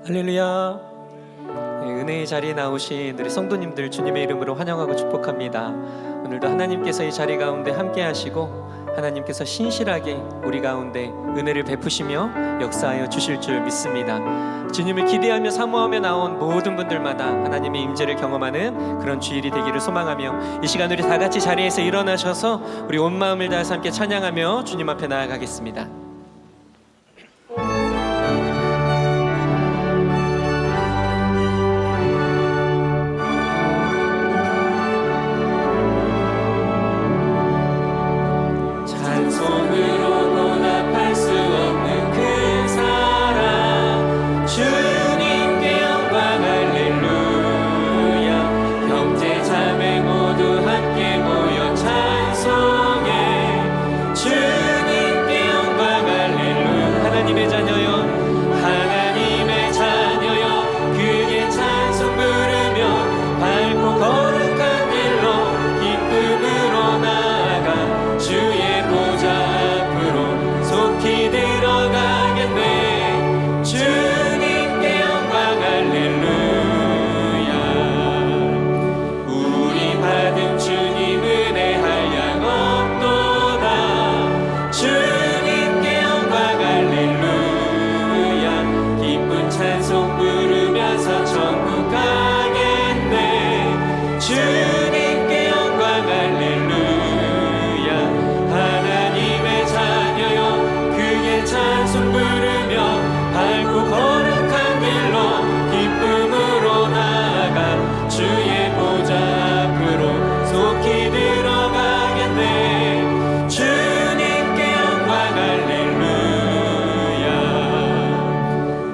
할렐루야. 은혜의 자리에 나오신 우리 성도님들 주님의 이름으로 환영하고 축복합니다. 오늘도 하나님께서 이 자리 가운데 함께 하시고 하나님께서 신실하게 우리 가운데 은혜를 베푸시며 역사하여 주실 줄 믿습니다. 주님을 기대하며 사모하며 나온 모든 분들마다 하나님의 임재를 경험하는 그런 주일이 되기를 소망하며, 이 시간 우리 다 같이 자리에서 일어나셔서 우리 온 마음을 다해서 함께 찬양하며 주님 앞에 나아가겠습니다.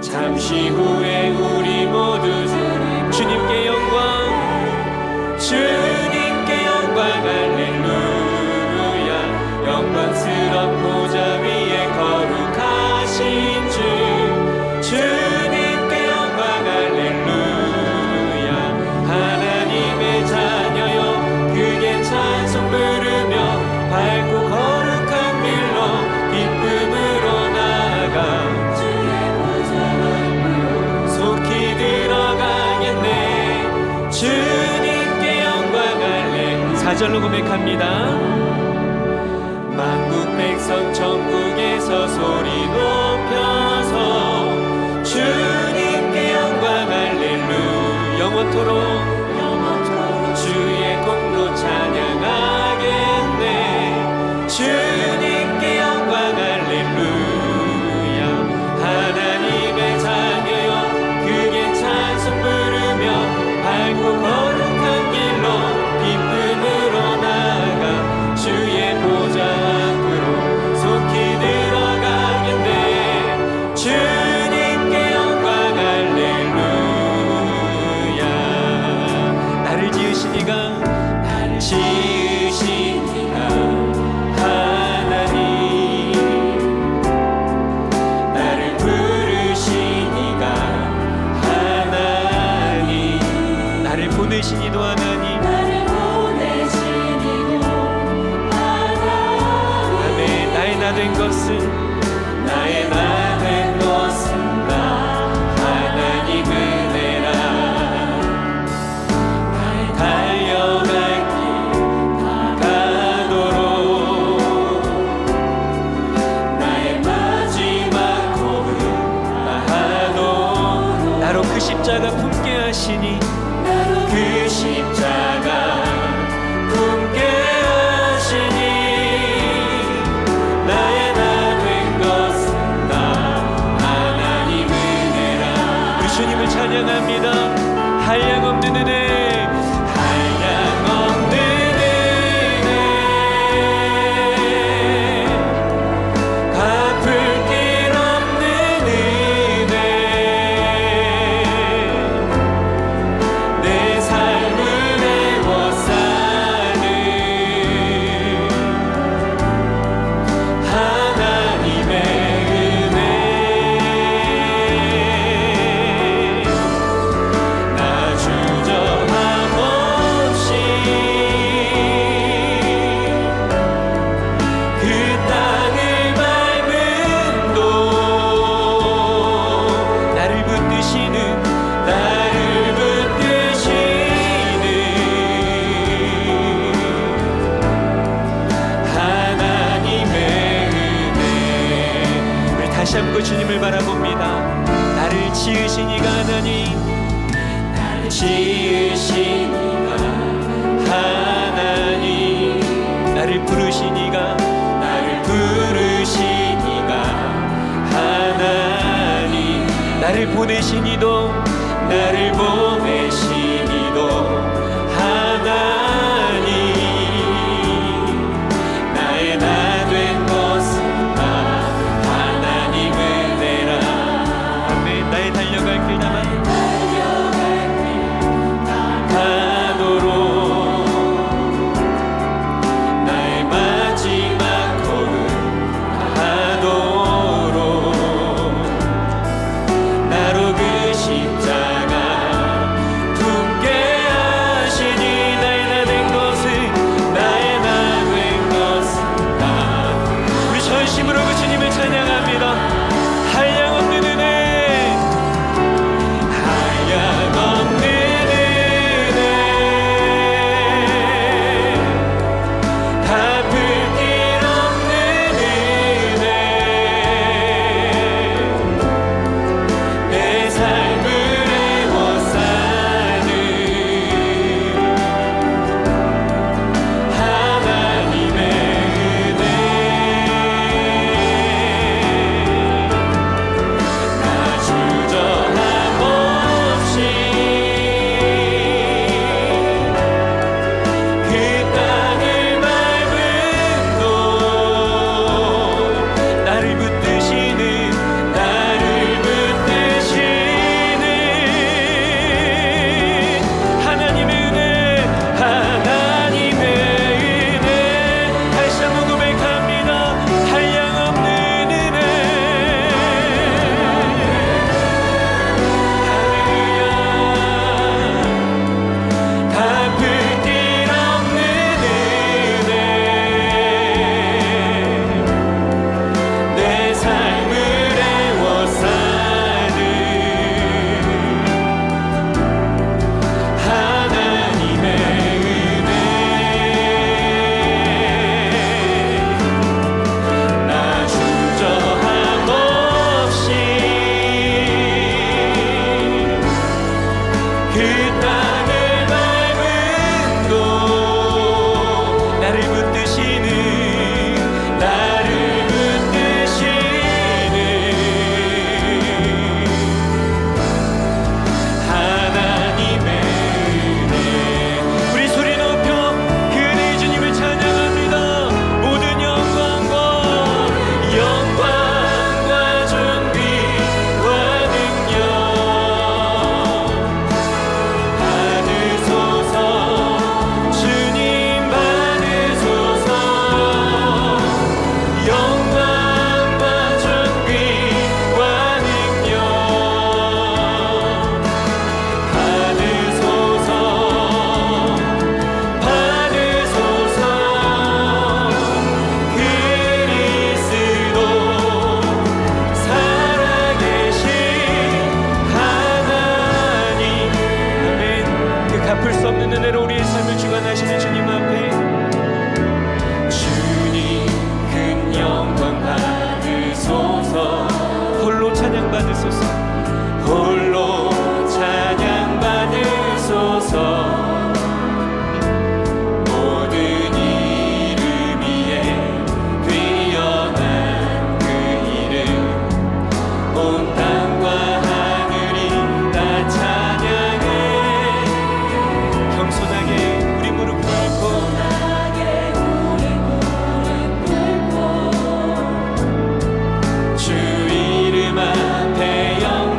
잠시 후에 우리 모두 주님께 영광, 주님께 영광, 할렐루야. 영광스런 보좌 위에 거룩하신 주, 주님께 영광, 할렐루야. 하나님의 자녀여 크게 찬송 부르며 밝고 거룩한 길로 기쁨으로 나아가 주님께 영광, 할렐루야. 4절로 고백합니다. 만국 백성 천국에서 소리 높여서 주님께 영광, 할렐루야. 영원토록 주의 공로 찬양하겠네. 주님께 영광, 할렐루야. 하나님의 자녀여 크게 찬송 부르며 밝고 거룩한 길로 기쁨으로 나아가 주의 보좌 앞으로 속히 들어가겠네. 주님께 영광, 할렐루야. 나를 지으시니가 하나님, 나를 부르시니가 나를 보내시니도 하나님, 아멘. 나의 나 된 것은 나 하나님 은혜라. 달려갈 길 가도록 나의 마지막 호흡 다하도록 나로 그 십자가 품게 하시니, 그 십자가 다시 한번 주님을 바라봅니다. 나를 지으신 이가 하나님, 나를 지으신 이가 하나님, 나를 부르신 이가, 나를 부르신 이가 하나님, 나를 보내신 이도, 나를 보내신 이도 하나님, 나의 나 된 것은 다 하나님 은혜라. 아멘. 나의 달려갈 길 다만 가도록, 나의 마지막 걸음 하도록, 나로 그 십자가 품게 하시니, 나의 나 된 것은, 나의 나 된 것은 다. 우리 전심으로 그 주님을 찬양합니다. 한량없는 은혜, 한량없는 은혜, 갚을 길 없는 은혜, 내 삶을 애워싸는 하나님의 은혜, 나 주저함 없이 그 땅을 밟음도, 나를 붙드시는, 나를 붙드시는 하나님의 은혜, 하나님의 은혜, 다시 한번 고백합니다. 한량없는 은혜, 할렐루야. 갚을 길 없는 은혜, 내 삶을 애워싸는 하나님의 은혜, 나 주저함 없이 그 땅을 밟음도, 나를 붙드시는, 나를 붙드시는 하나님의 은혜. 우리 소리 높여 그 은혜의 주님을 찬양합니다. 모든 영광과 존귀와 능력 받으소서, 주님 받으소서. 영광과 존귀와 능력 받으소서, 받으소서. 그리스도 살아계신 하나님, 아멘. 그 갚을 수 없는 은혜로 우리의 삶을 주관하시는 주님 앞에, 주님 큰 영광 받으소서, 홀로 찬양 받으소서, 홀로 찬양 받으소서. 모든 이름 위에 뛰어난 그 이름, 온 땅과 하늘이 다 찬양해. 겸손하게 우리 무릎 꿇고, 주 이름 앞에 영광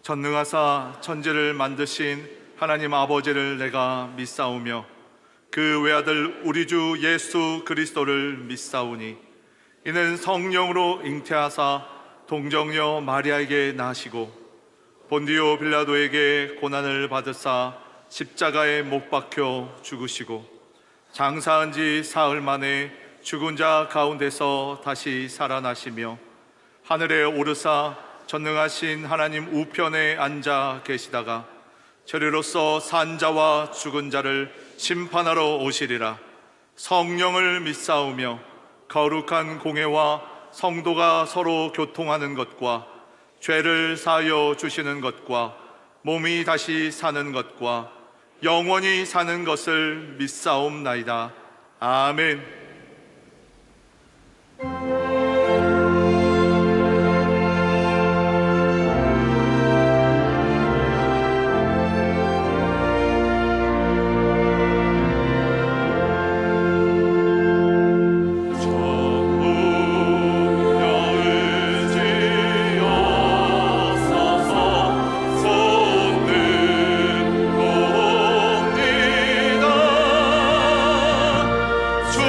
전능하사 천지를 만드신 하나님 아버지를 내가 믿사오며 그 외아들 우리 주 예수 그리스도를 믿사오니 이는 성령으로 잉태하사 동정녀 마리아에게 나시고 본디오 빌라도에게 고난을 받으사 십자가에 못 박혀 죽으시고 장사한 지 사흘 만에 죽은 자 가운데서 다시 살아나시며 하늘에 오르사 전능하신 하나님 우편에 앉아 계시다가 저리로서 산 자와 죽은 자를 심판하러 오시리라. 성령을 믿사오며 거룩한 공회와 성도가 서로 교통하는 것과 죄를 사하여 주시는 것과 몸이 다시 사는 것과 영원히 사는 것을 믿사옵나이다. 아멘. 주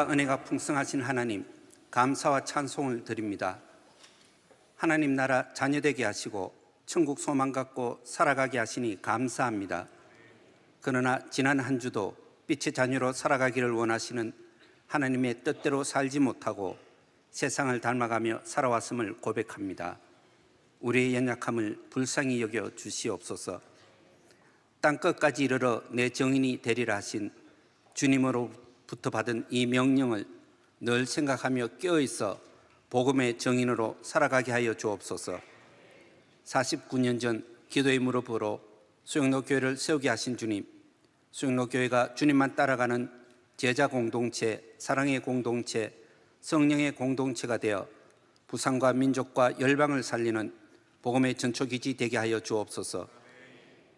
사랑과 은혜가 풍성하신 하나님, 감사와 찬송을 드립니다. 하나님 나라 자녀되게 하시고 천국 소망 갖고 살아가게 하시니 감사합니다. 그러나 지난 한 주도 빛의 자녀로 살아가기를 원하시는 하나님의 뜻대로 살지 못하고 세상을 닮아가며 살아왔음을 고백합니다. 우리의 연약함을 불쌍히 여겨 주시옵소서. 땅끝까지 이르러 내 정인이 되리라 하신 주님으로부터 받은 이 명령을 늘 생각하며 깨어있어 복음의 정인으로 살아가게 하여 주옵소서. 49년 전 기도의 무릎으로 수영로교회를 세우게 하신 주님, 수영로교회가 주님만 따라가는 제자 공동체, 사랑의 공동체, 성령의 공동체가 되어 부산과 민족과 열방을 살리는 복음의 전초기지 되게 하여 주옵소서.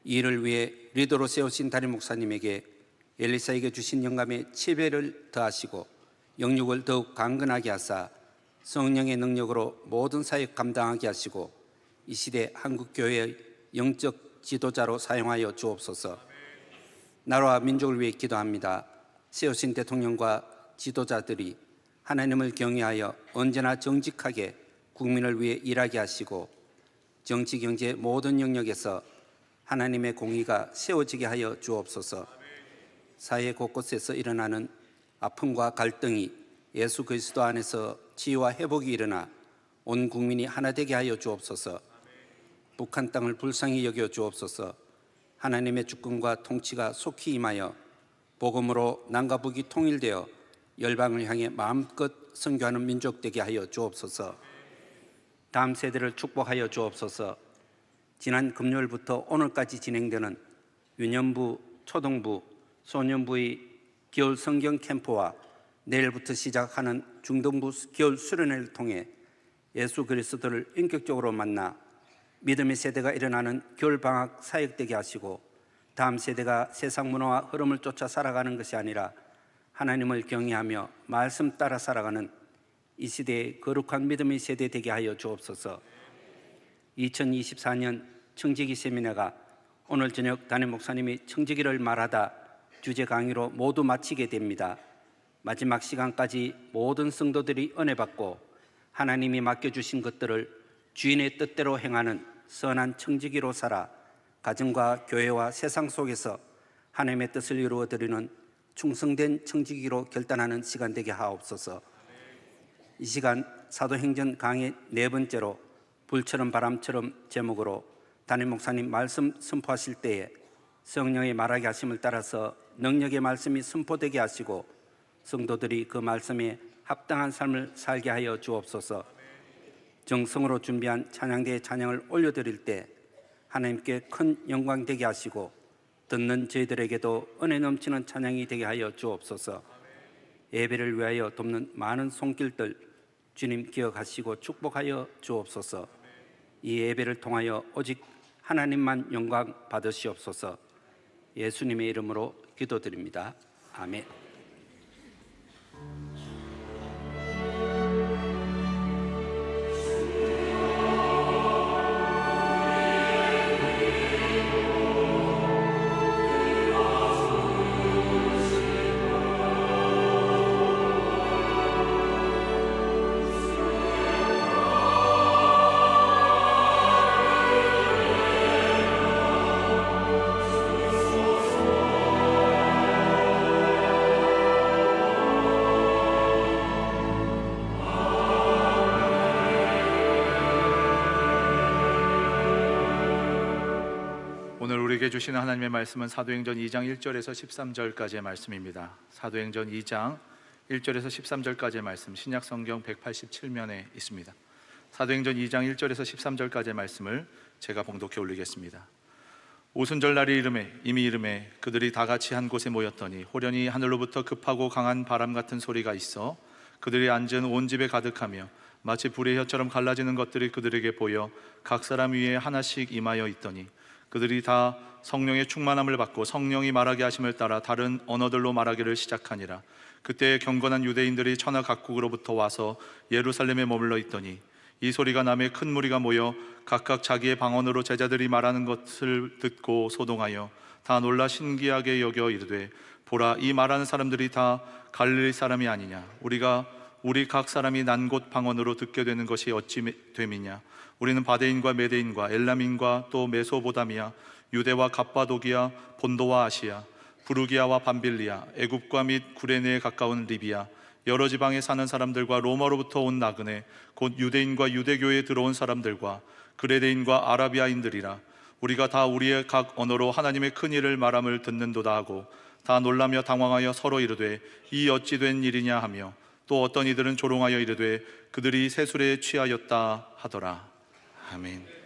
이 일을 위해 리더로 세우신 담임 목사님에게 엘리사에게 주신 영감의 7배를 더하시고 영육을 더욱 강건하게 하사 성령의 능력으로 모든 사역 감당하게 하시고 이 시대 한국교회의 영적 지도자로 사용하여 주옵소서. 나라와 민족을 위해 기도합니다. 세우신 대통령과 지도자들이 하나님을 경외하여 언제나 정직하게 국민을 위해 일하게 하시고 정치, 경제 모든 영역에서 하나님의 공의가 세워지게 하여 주옵소서. 사회 곳곳에서 일어나는 아픔과 갈등이 예수 그리스도 안에서 치유와 회복이 일어나 온 국민이 하나 되게 하여 주옵소서. 북한 땅을 불쌍히 여겨 주옵소서. 하나님의 주권과 통치가 속히 임하여 복음으로 남과 북이 통일되어 열방을 향해 마음껏 선교하는 민족 되게 하여 주옵소서. 다음 세대를 축복하여 주옵소서. 지난 금요일부터 오늘까지 진행되는 유년부, 초등부, 소년부의 겨울 성경 캠프와 내일부터 시작하는 중등부 겨울 수련회를 통해 예수 그리스도를 인격적으로 만나 믿음의 세대가 일어나는 겨울 방학 사역되게 하시고 다음 세대가 세상 문화와 흐름을 쫓아 살아가는 것이 아니라 하나님을 경외하며 말씀 따라 살아가는 이 시대의 거룩한 믿음의 세대 되게 하여 주옵소서. 2024년 청지기 세미나가 오늘 저녁 담임 목사님이 청지기를 말하다 주제 강의로 모두 마치게 됩니다. 마지막 시간까지 모든 성도들이 은혜 받고 하나님이 맡겨주신 것들을 주인의 뜻대로 행하는 선한 청지기로 살아 가정과 교회와 세상 속에서 하나님의 뜻을 이루어드리는 충성된 청지기로 결단하는 시간 되게 하옵소서. 이 시간 사도행전 강의 4번째로 불처럼 바람처럼 제목으로 담임 목사님 말씀 선포하실 때에 성령의 말하게 하심을 따라서 능력의 말씀이 선포되게 하시고 성도들이 그 말씀에 합당한 삶을 살게 하여 주옵소서. 정성으로 준비한 찬양대의 찬양을 올려드릴 때 하나님께 큰 영광 되게 하시고 듣는 저희들에게도 은혜 넘치는 찬양이 되게 하여 주옵소서. 예배를 위하여 돕는 많은 손길들 주님 기억하시고 축복하여 주옵소서. 이 예배를 통하여 오직 하나님만 영광 받으시옵소서. 예수님의 이름으로 기도드립니다. 아멘. 오늘 우리에게 주시는 하나님의 말씀은 사도행전 2장 1절에서 13절까지의 말씀입니다. 사도행전 2장 1절에서 13절까지의 말씀, 신약 성경 187면에 있습니다. 사도행전 2장 1절에서 13절까지의 말씀을 제가 봉독해 올리겠습니다. 오순절 날이 이미 이름에 그들이 다 같이 한 곳에 모였더니 호련히 하늘로부터 급하고 강한 바람 같은 소리가 있어 그들이 앉은 온 집에 가득하며 마치 불의 혀처럼 갈라지는 것들이 그들에게 보여 각 사람 위에 하나씩 임하여 있더니 그들이 다 성령의 충만함을 받고 성령이 말하게 하심을 따라 다른 언어들로 말하기를 시작하니라. 그때 경건한 유대인들이 천하 각국으로부터 와서 예루살렘에 머물러 있더니 이 소리가 남에 큰 무리가 모여 각각 자기의 방언으로 제자들이 말하는 것을 듣고 소동하여 다 놀라 신기하게 여겨 이르되 보라, 이 말하는 사람들이 다 갈릴리 사람이 아니냐? 우리 각 사람이 난 곳 방언으로 듣게 되는 것이 어찌 됨이냐? 우리는 바데인과 메데인과 엘람인과 또 메소보다미아, 유대와 갑바도기아, 본도와 아시아, 부르기아와 밤빌리아, 애굽과 및 구레네에 가까운 리비아, 여러 지방에 사는 사람들과 로마로부터 온 나그네, 곧 유대인과 유대교에 들어온 사람들과 그레데인과 아라비아인들이라. 우리가 다 우리의 각 언어로 하나님의 큰 일을 말함을 듣는도다 하고 다 놀라며 당황하여 서로 이르되 이 어찌 된 일이냐 하며, 또 어떤 이들은 조롱하여 이르되 그들이 세술에 취하였다 하더라. 아멘.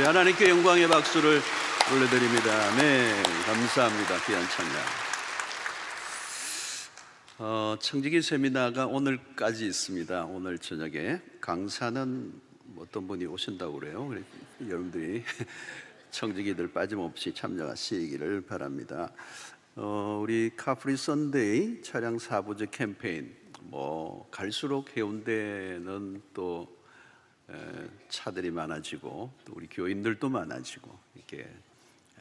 하나님께 영광의 박수를 올려드립니다. 네, 감사합니다. 귀한 찬양. 청지기 세미나가 오늘까지 있습니다. 오늘 저녁에 강사는 어떤 분이 오신다고 그래요. 그래서 여러분들이 청지기들 빠짐없이 참여하시기를 바랍니다. 우리 카프리 선데이 차량 4부제 캠페인, 갈수록 해운대는 또 차들이 많아지고 또 우리 교인들도 많아지고 이렇게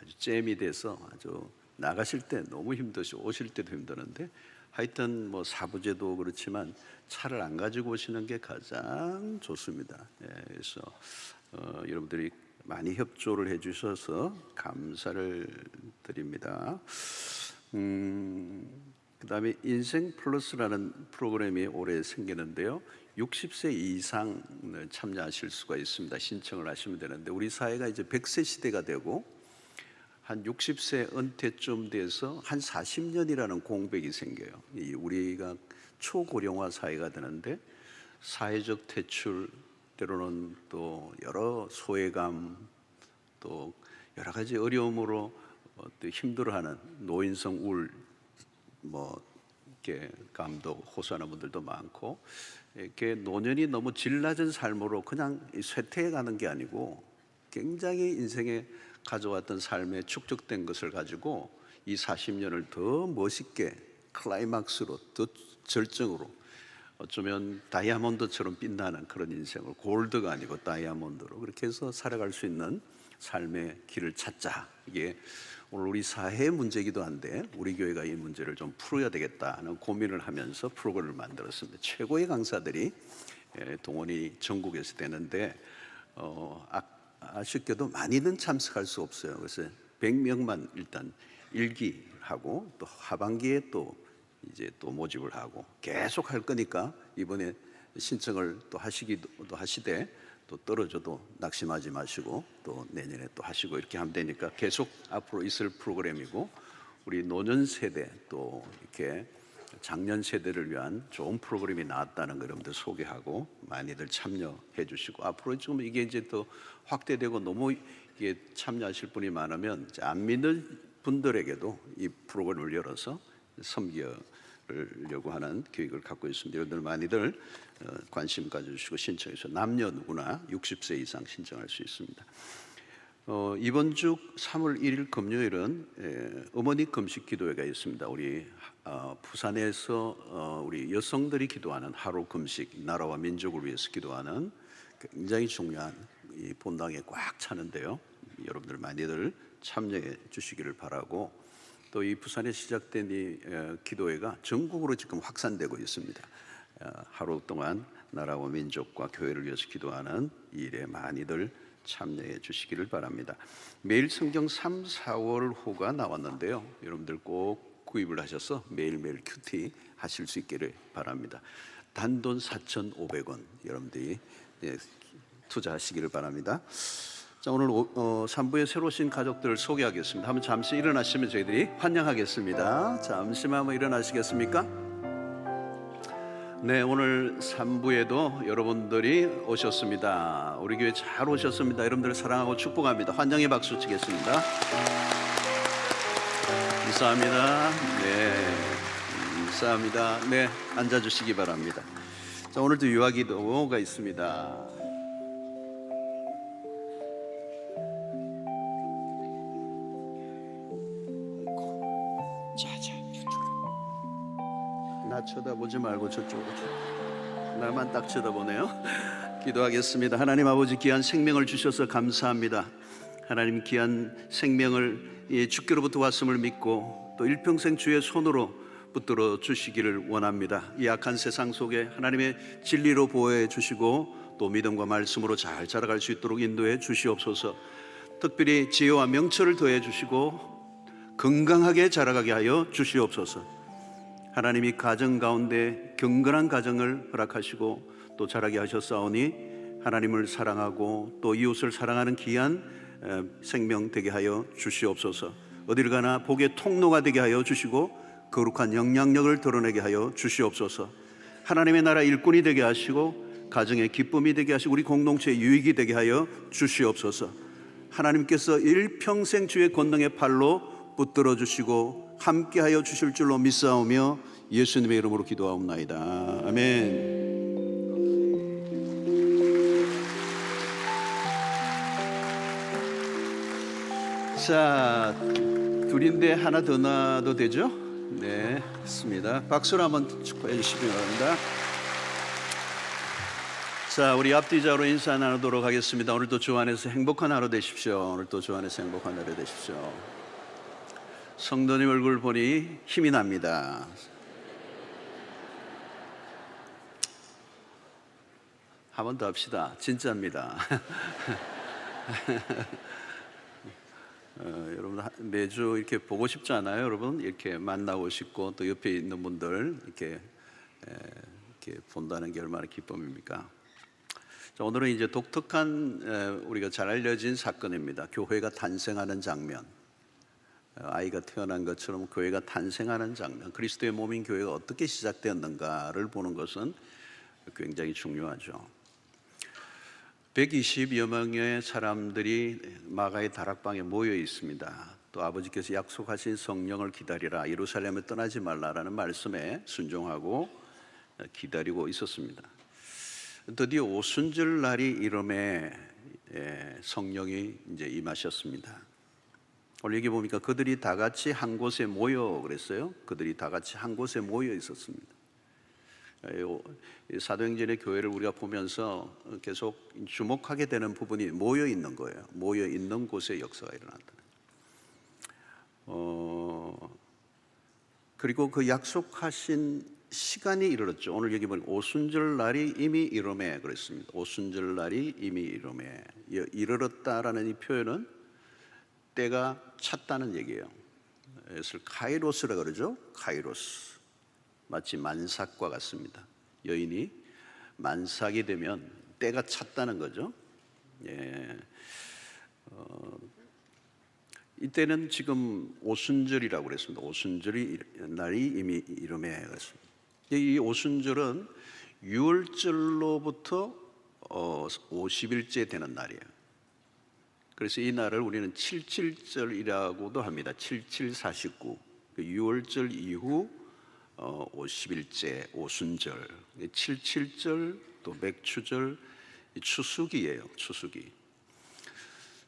아주 잼이 돼서 아주 나가실 때 너무 힘드시고 오실 때도 힘드는데, 하여튼 4부제도 그렇지만 차를 안 가지고 오시는 게 가장 좋습니다. 그래서 여러분들이 많이 협조를 해주셔서 감사를 드립니다. 그다음에 인생 플러스라는 프로그램이 올해 생기는데요. 60세 이상 참여하실 수가 있습니다. 신청을 하시면 되는데, 우리 사회가 이제 100세 시대가 되고 한 60세 은퇴쯤 돼서 한 40년이라는 공백이 생겨요. 우리가 초고령화 사회가 되는데 사회적 퇴출, 때로는 또 여러 소외감, 또 여러 가지 어려움으로 또 힘들어하는 노인성 우울, 이렇게 감도 호소하는 분들도 많고, 이렇게 노년이 너무 질 낮은 삶으로 그냥 쇠퇴해 가는 게 아니고 굉장히 인생에 가져왔던 삶에 축적된 것을 가지고 이 40년을 더 멋있게 클라이막스로, 더 절정으로, 어쩌면 다이아몬드처럼 빛나는 그런 인생을, 골드가 아니고 다이아몬드로 그렇게 해서 살아갈 수 있는 삶의 길을 찾자. 이게 오늘 우리 사회의 문제이기도 한데 우리 교회가 이 문제를 좀 풀어야 되겠다는 고민을 하면서 프로그램을 만들었습니다. 최고의 강사들이 동원이 전국에서 되는데 아쉽게도 많이는 참석할 수 없어요. 그래서 100명만 일단 1기하고 또 하반기에 또 이제 또 모집을 하고 계속 할 거니까 이번에 신청을 또 하시기도 하시되, 또 떨어져도 낙심하지 마시고 또 내년에 또 하시고 이렇게 하면 되니까 계속 앞으로 있을 프로그램이고, 우리 노년 세대 또 이렇게 장년 세대를 위한 좋은 프로그램이 나왔다는 거 여러분들 소개하고 많이들 참여해 주시고, 앞으로 좀 이게 이제 또 확대되고 너무 이게 참여하실 분이 많으면 안 믿는 분들에게도 이 프로그램을 열어서 섬기려고 하는 계획을 갖고 있습니다. 여러분들 많이들 관심 가져주시고 신청해서 남녀 누구나 60세 이상 신청할 수 있습니다. 이번 주 3월 1일 금요일은 어머니 금식 기도회가 있습니다. 우리 부산에서 우리 여성들이 기도하는 하루 금식, 나라와 민족을 위해서 기도하는 굉장히 중요한 이 본당에 꽉 차는데요. 여러분들 많이들 참여해 주시기를 바라고, 또 이 부산에 시작된 이 기도회가 전국으로 지금 확산되고 있습니다. 하루 동안 나라와 민족과 교회를 위해서 기도하는 이 일에 많이들 참여해 주시기를 바랍니다. 매일 성경 3, 4월호가 나왔는데요. 여러분들 꼭 구입을 하셔서 매일매일 큐티 하실 수 있기를 바랍니다. 단돈 4,500원 여러분들이 투자하시기를 바랍니다. 자, 오늘 3부에 새로 오신 가족들 소개하겠습니다. 한번 잠시 일어나시면 저희들이 환영하겠습니다. 잠시만 한번 일어나시겠습니까? 네, 오늘 3부에도 여러분들이 오셨습니다. 우리 교회 잘 오셨습니다. 여러분들 사랑하고 축복합니다. 환영의 박수 치겠습니다. 감사합니다. 네, 감사합니다. 네, 앉아주시기 바랍니다. 자, 오늘도 유아기도가 있습니다. 나 쳐다보지 말고 저쪽으로, 나만 딱 쳐다보네요. 기도하겠습니다. 하나님 아버지, 귀한 생명을 주셔서 감사합니다. 하나님, 귀한 생명을 주께로부터 왔음을 믿고 또 일평생 주의 손으로 붙들어 주시기를 원합니다. 이 악한 세상 속에 하나님의 진리로 보호해 주시고 또 믿음과 말씀으로 잘 자라갈 수 있도록 인도해 주시옵소서. 특별히 지혜와 명철을 더해 주시고 건강하게 자라가게 하여 주시옵소서. 하나님이 가정 가운데 경건한 가정을 허락하시고 또 자라게 하셨사오니 하나님을 사랑하고 또 이웃을 사랑하는 귀한 생명 되게 하여 주시옵소서. 어디를 가나 복의 통로가 되게 하여 주시고 거룩한 영향력을 드러내게 하여 주시옵소서. 하나님의 나라 일꾼이 되게 하시고 가정의 기쁨이 되게 하시고 우리 공동체의 유익이 되게 하여 주시옵소서. 하나님께서 일평생 주의 권능의 팔로 붙들어 주시고 함께하여 주실 줄로 믿사오며 예수님의 이름으로 기도하옵나이다. 아멘. 자, 둘인데 하나 더 놔도 되죠? 네, 좋습니다. 박수로 한번 축하해 주시기 바랍니다. 자, 우리 앞뒤자로 인사 나누도록 하겠습니다. 오늘도 주 안에서 행복한 하루 되십시오. 오늘도 주 안에서 행복한 하루 되십시오. 성도님 얼굴 보니 힘이 납니다. 한 번 더 합시다. 진짜입니다. 여러분 매주 이렇게 보고 싶지 않아요? 여러분 이렇게 만나고 싶고 또 옆에 있는 분들 이렇게 본다는 게 얼마나 기쁨입니까? 자, 오늘은 이제 독특한 우리가 잘 알려진 사건입니다. 교회가 탄생하는 장면. 아이가 태어난 것처럼 교회가 탄생하는 장면, 그리스도의 몸인 교회가 어떻게 시작되었는가를 보는 것은 굉장히 중요하죠. 120여 명의 사람들이 마가의 다락방에 모여 있습니다. 또 아버지께서 약속하신 성령을 기다리라, 예루살렘을 떠나지 말라라는 말씀에 순종하고 기다리고 있었습니다. 드디어 오순절 날이 이름에 성령이 이제 임하셨습니다. 오늘 여기 보니까 그들이 다 같이 한 곳에 모여 그랬어요. 그들이 다 같이 한 곳에 모여 있었습니다. 사도행전의 교회를 우리가 보면서 계속 주목하게 되는 부분이 모여 있는 거예요. 모여 있는 곳에 역사가 일어난다. 그리고 그 약속하신 시간이 이르렀죠. 오늘 여기 보니 오순절 날이 이미 이름에 그랬습니다. 오순절 날이 이미 이름에 이르렀다라는 이 표현은 때가 찼다는 얘기예요. 그래서 카이로스라 그러죠. 카이로스. 마치 만삭과 같습니다. 여인이 만삭이 되면 때가 찼다는 거죠. 이때는 지금 오순절이라고 그랬습니다. 오순절이 날이 이미 이름에 그랬습니다. 이 오순절은 유월절로부터 50일째 되는 날이에요. 그래서 이 날을 우리는 77절이라고도 합니다. 7749. 유월절 이후 50일째 오순절, 77절 또 맥추절, 추수기예요. 추수기.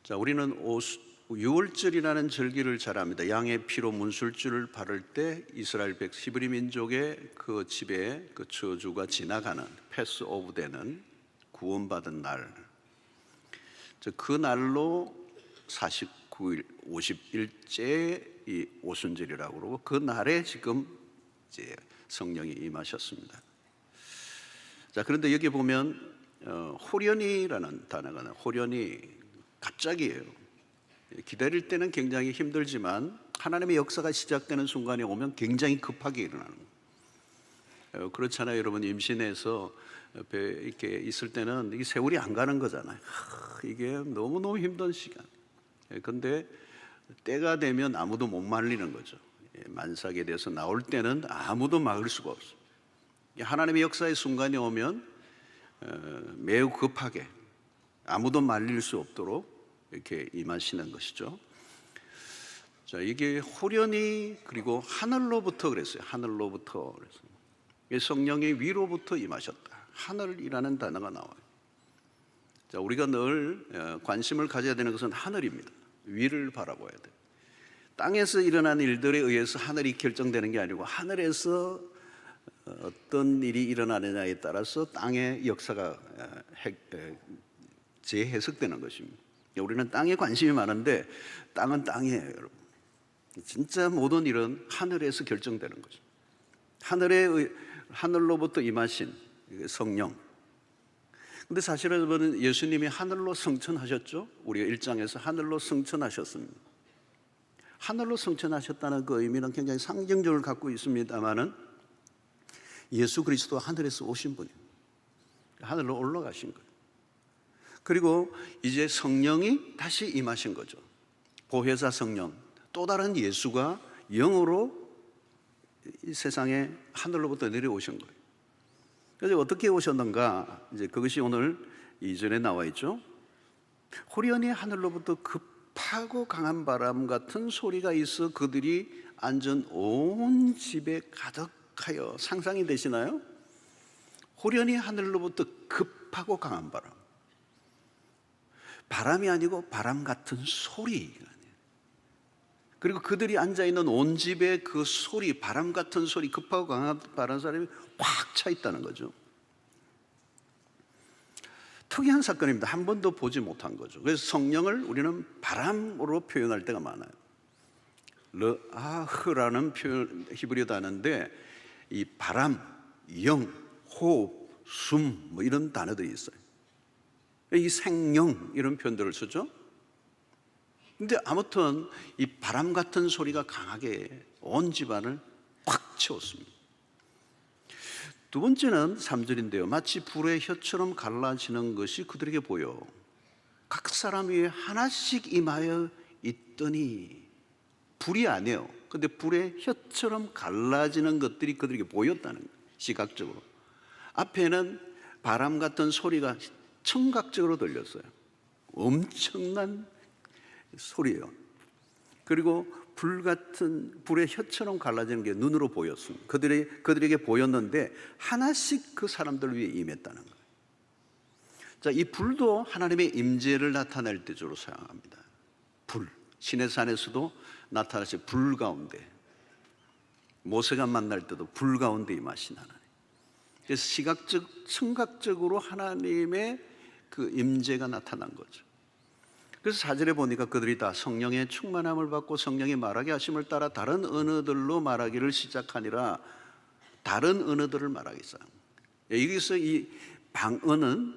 자, 우리는 유월절이라는 절기를 잘 압니다. 양의 피로 문술줄을 바를 때 이스라엘 히브리 민족의 그 집에 그 저주가 지나가는 패스 오브 되는 구원받은 날. 그 날로 49일, 50일째 이 오순절이라고 그러고 그 날에 지금 이제 성령이 임하셨습니다. 자, 그런데 여기 보면 호련이라는 단어가 나와요. 호련이 갑자기예요. 기다릴 때는 굉장히 힘들지만 하나님의 역사가 시작되는 순간에 오면 굉장히 급하게 일어나는 거예요. 그렇잖아요. 여러분 임신해서 옆에 이렇게 있을 때는 이게 세월이 안 가는 거잖아요. 이게 너무너무 힘든 시간. 근데 때가 되면 아무도 못 말리는 거죠. 만삭에 대해서 나올 때는 아무도 막을 수가 없어요. 하나님의 역사의 순간이 오면 매우 급하게 아무도 말릴 수 없도록 이렇게 임하시는 것이죠. 자, 이게 호련히 그리고 하늘로부터 그랬어요. 하늘로부터 그랬어요. 성령이 위로부터 임하셨다. 하늘이라는 단어가 나와요. 자, 우리가 늘 관심을 가져야 되는 것은 하늘입니다. 위를 바라봐야 돼요. 땅에서 일어난 일들에 의해서 하늘이 결정되는 게 아니고 하늘에서 어떤 일이 일어나느냐에 따라서 땅의 역사가 재해석되는 것입니다. 우리는 땅에 관심이 많은데 땅은 땅이에요, 여러분. 진짜 모든 일은 하늘에서 결정되는 거죠. 하늘로부터 임하신 성령. 근데 사실은 여러분 예수님이 하늘로 승천하셨죠? 우리가 1장에서 하늘로 승천하셨습니다. 하늘로 승천하셨다는 그 의미는 굉장히 상징적을 갖고 있습니다만은 예수 그리스도 하늘에서 오신 분이에요. 하늘로 올라가신 거예요. 그리고 이제 성령이 다시 임하신 거죠. 보혜사 성령, 또 다른 예수가 영으로 이 세상에 하늘로부터 내려오신 거예요. 그래서 어떻게 오셨는가? 이제 그것이 오늘 2절에 나와 있죠. 호련히 하늘로부터 급하고 강한 바람 같은 소리가 있어 그들이 앉은 온 집에 가득하여. 상상이 되시나요? 호련히 하늘로부터 급하고 강한 바람. 바람이 아니고 바람 같은 소리가 아니에요. 그리고 그들이 앉아있는 온 집의 그 소리, 바람 같은 소리, 급하고 강한 바람 사람이 확 차 있다는 거죠. 특이한 사건입니다. 한 번도 보지 못한 거죠. 그래서 성령을 우리는 바람으로 표현할 때가 많아요. 르아흐라는 표현, 히브리어 단어인데 이 바람, 영, 호흡, 숨 뭐 이런 단어들이 있어요. 이 생령 이런 표현들을 쓰죠. 근데 아무튼 이 바람 같은 소리가 강하게 온 집안을 꽉 채웠습니다. 두 번째는 3절인데요. 마치 불의 혀처럼 갈라지는 것이 그들에게 보여 각 사람 위에 하나씩 임하여 있더니, 불이 아니에요. 근데 불의 혀처럼 갈라지는 것들이 그들에게 보였다는 거예요. 시각적으로. 앞에는 바람 같은 소리가 청각적으로 들렸어요. 엄청난 소리예요. 그리고 불의 혀처럼 갈라지는 게 눈으로 보였습니다. 그들에게 보였는데 하나씩 그 사람들 위에 임했다는 거예요. 자, 이 불도 하나님의 임재를 나타낼 때로 사용합니다. 불, 시내산에서도 나타나실 불 가운데, 모세가 만날 때도 불 가운데 임하신 하나님. 그래서 청각적으로 하나님의 그 임재가 나타난 거죠. 그래서 4절에 보니까 그들이 다 성령의 충만함을 받고 성령이 말하게 하심을 따라 다른 언어들로 말하기를 시작하니라. 다른 언어들을 말하기 시작. 여기서 이 방언은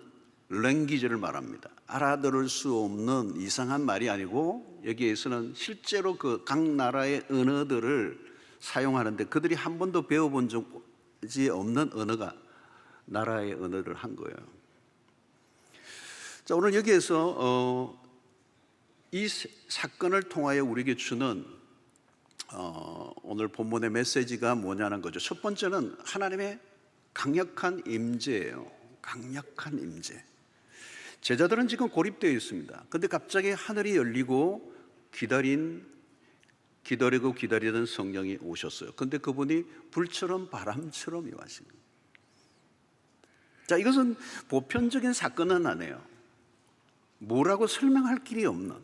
랭귀지를 말합니다. 알아들을 수 없는 이상한 말이 아니고, 여기에서는 실제로 그 각 나라의 언어들을 사용하는데 그들이 한 번도 배워본 적이 없는 언어가 나라의 언어를 한 거예요. 자, 오늘 여기에서 이 사건을 통하여 우리에게 주는 오늘 본문의 메시지가 뭐냐는 거죠. 첫 번째는 하나님의 강력한 임재예요. 강력한 임재. 제자들은 지금 고립되어 있습니다. 그런데 갑자기 하늘이 열리고 기다리던 성령이 오셨어요. 그런데 그분이 불처럼 바람처럼 임하신 거예요. 자, 이것은 보편적인 사건은 아니에요. 뭐라고 설명할 길이 없는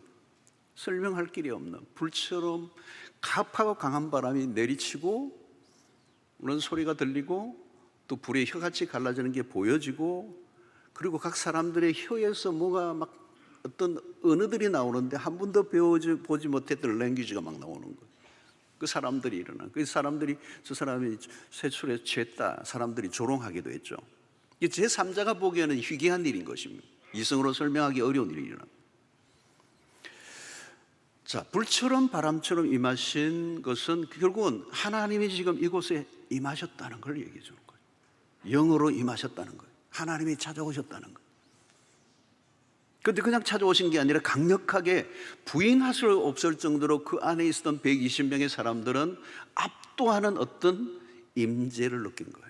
불처럼 가파고 강한 바람이 내리치고 그런 소리가 들리고, 또 불의 혀같이 갈라지는 게 보여지고, 그리고 각 사람들의 혀에서 뭐가 막 어떤 언어들이 나오는데 한 번도 보지 못했던 랭귀지가 막 나오는 거예요. 그 사람들이 일어나. 그 사람들이 저 사람이 세출에 죄다 사람들이 조롱하기도 했죠. 제3자가 보기에는 희귀한 일인 것입니다. 이성으로 설명하기 어려운 일이 일어납니다. 자, 불처럼 바람처럼 임하신 것은 결국은 하나님이 지금 이곳에 임하셨다는 걸 얘기해 주는 거예요. 영으로 임하셨다는 거예요. 하나님이 찾아오셨다는 거예요. 그런데 그냥 찾아오신 게 아니라 강력하게 부인할 수 없을 정도로 그 안에 있었던 120명의 사람들은 압도하는 어떤 임재를 느낀 거예요.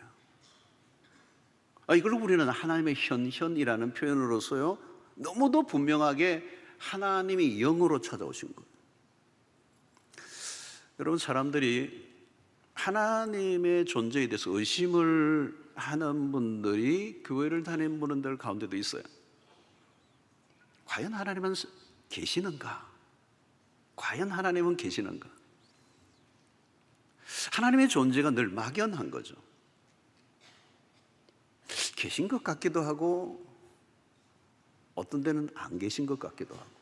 이걸 우리는 하나님의 현현이라는 표현으로서요, 너무도 분명하게 하나님이 영으로 찾아오신 거예요. 여러분, 사람들이 하나님의 존재에 대해서 의심을 하는 분들이 교회를 다니는 분들 가운데도 있어요. 과연 하나님은 계시는가? 과연 하나님은 계시는가? 하나님의 존재가 늘 막연한 거죠. 계신 것 같기도 하고 어떤 데는 안 계신 것 같기도 하고,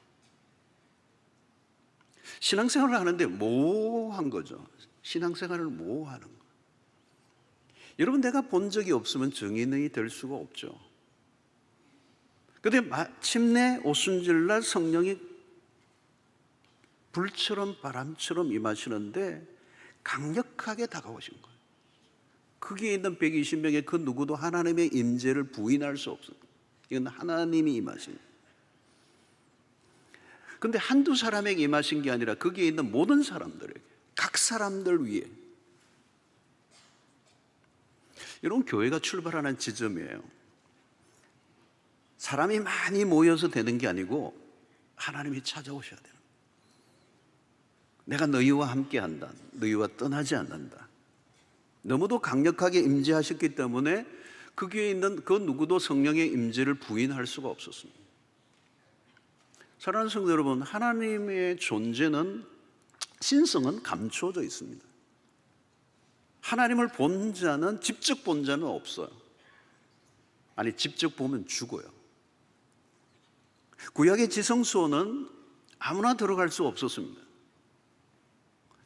신앙생활을 하는데 모호한 거죠. 신앙생활을 모호하는 거. 여러분, 내가 본 적이 없으면 증인이 될 수가 없죠. 그런데 마침내 오순절날 성령이 불처럼 바람처럼 임하시는데 강력하게 다가오신 거예요. 거기에 있는 120명의 그 누구도 하나님의 임재를 부인할 수 없어요. 이건 하나님이 임하신 거예요. 그런데 한두 사람에게 임하신 게 아니라 거기에 있는 모든 사람들에게, 각 사람들 위에. 여러분, 교회가 출발하는 지점이에요. 사람이 많이 모여서 되는 게 아니고 하나님이 찾아오셔야 돼요. 내가 너희와 함께 한다. 너희와 떠나지 않는다. 너무도 강력하게 임재하셨기 때문에 거기에 있는 그 누구도 성령의 임재를 부인할 수가 없었습니다. 사랑하는 성도 여러분, 하나님의 존재는 신성은 감춰져 있습니다. 하나님을 본 자는, 직접 본 자는 없어요. 아니, 직접 보면 죽어요. 구약의 지성소는 아무나 들어갈 수 없었습니다.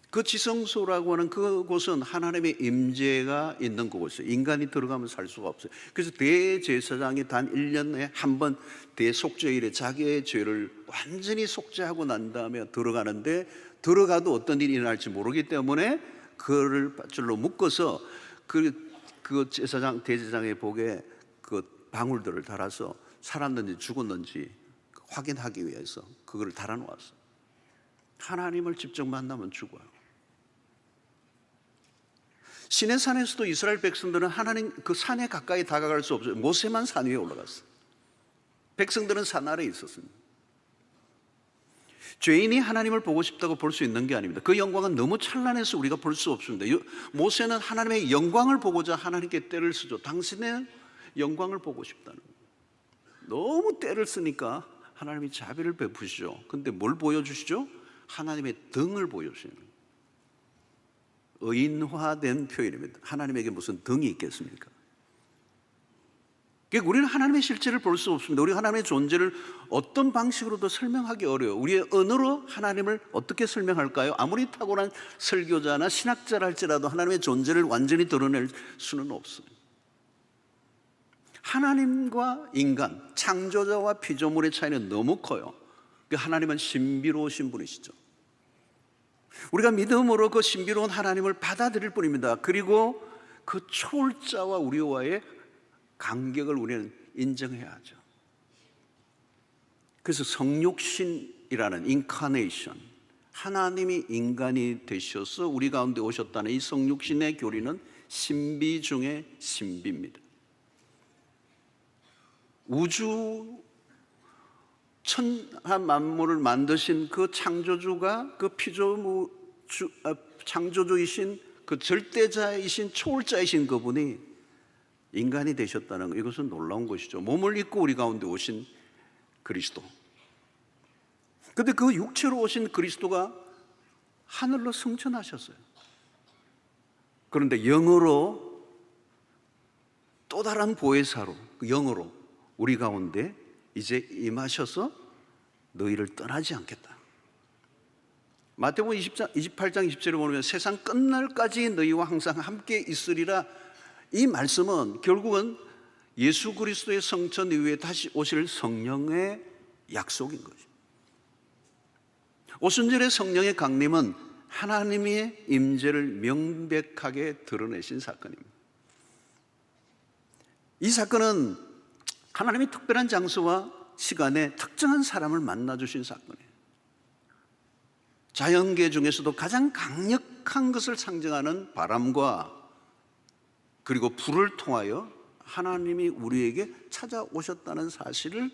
그 지성소라고 하는 그곳은 하나님의 임재가 있는 그곳이에요. 인간이 들어가면 살 수가 없어요. 그래서 대제사장이 단 1년에 한 번 대속죄일에 자기의 죄를 완전히 속죄하고 난 다음에 들어가는데, 들어가도 어떤 일이 일어날지 모르기 때문에 그를 밧줄로 묶어서 그 제사장, 대제사장의 복에 그 방울들을 달아서 살았는지 죽었는지 확인하기 위해서 그걸 달아놓았어요. 하나님을 직접 만나면 죽어요. 시내산에서도 이스라엘 백성들은 하나님 그 산에 가까이 다가갈 수 없어요. 모세만 산 위에 올라갔어요. 백성들은 산 아래에 있었습니다. 죄인이 하나님을 보고 싶다고 볼 수 있는 게 아닙니다. 그 영광은 너무 찬란해서 우리가 볼 수 없습니다. 모세는 하나님의 영광을 보고자 하나님께 떼를 쓰죠. 당신의 영광을 보고 싶다는 거예요. 너무 떼를 쓰니까 하나님이 자비를 베푸시죠. 근데 뭘 보여주시죠? 하나님의 등을 보여주시는 거예요. 의인화된 표현입니다. 하나님에게 무슨 등이 있겠습니까? 그러니까 우리는 하나님의 실체를 볼 수 없습니다. 우리 하나님의 존재를 어떤 방식으로도 설명하기 어려워요. 우리의 언어로 하나님을 어떻게 설명할까요? 아무리 탁월한 설교자나 신학자라 할지라도 하나님의 존재를 완전히 드러낼 수는 없어요. 하나님과 인간, 창조자와 피조물의 차이는 너무 커요. 하나님은 신비로우신 분이시죠. 우리가 믿음으로 그 신비로운 하나님을 받아들일 뿐입니다. 그리고 그 초월자와 우리와의 간격을 우리는 인정해야 하죠. 그래서 성육신이라는 인카네이션, 하나님이 인간이 되셔서 우리 가운데 오셨다는 이 성육신의 교리는 신비 중의 신비입니다. 우주 천하 만물을 만드신 그 창조주가 그 창조주이신 그 절대자이신 초월자이신 그분이 인간이 되셨다는 것, 이것은 놀라운 것이죠. 몸을 입고 우리 가운데 오신 그리스도. 그런데 그 육체로 오신 그리스도가 하늘로 승천하셨어요. 그런데 영으로, 또 다른 보혜사로, 영으로 우리 가운데 이제 임하셔서 너희를 떠나지 않겠다. 마태복음 28장 20절을 보면 세상 끝날까지 너희와 항상 함께 있으리라. 이 말씀은 결국은 예수 그리스도의 성천 이후에 다시 오실 성령의 약속인 거죠. 오순절의 성령의 강림은 하나님의 임재를 명백하게 드러내신 사건입니다. 이 사건은 하나님이 특별한 장소와 시간에 특정한 사람을 만나주신 사건이에요. 자연계 중에서도 가장 강력한 것을 상징하는 바람과 그리고 불을 통하여 하나님이 우리에게 찾아오셨다는 사실을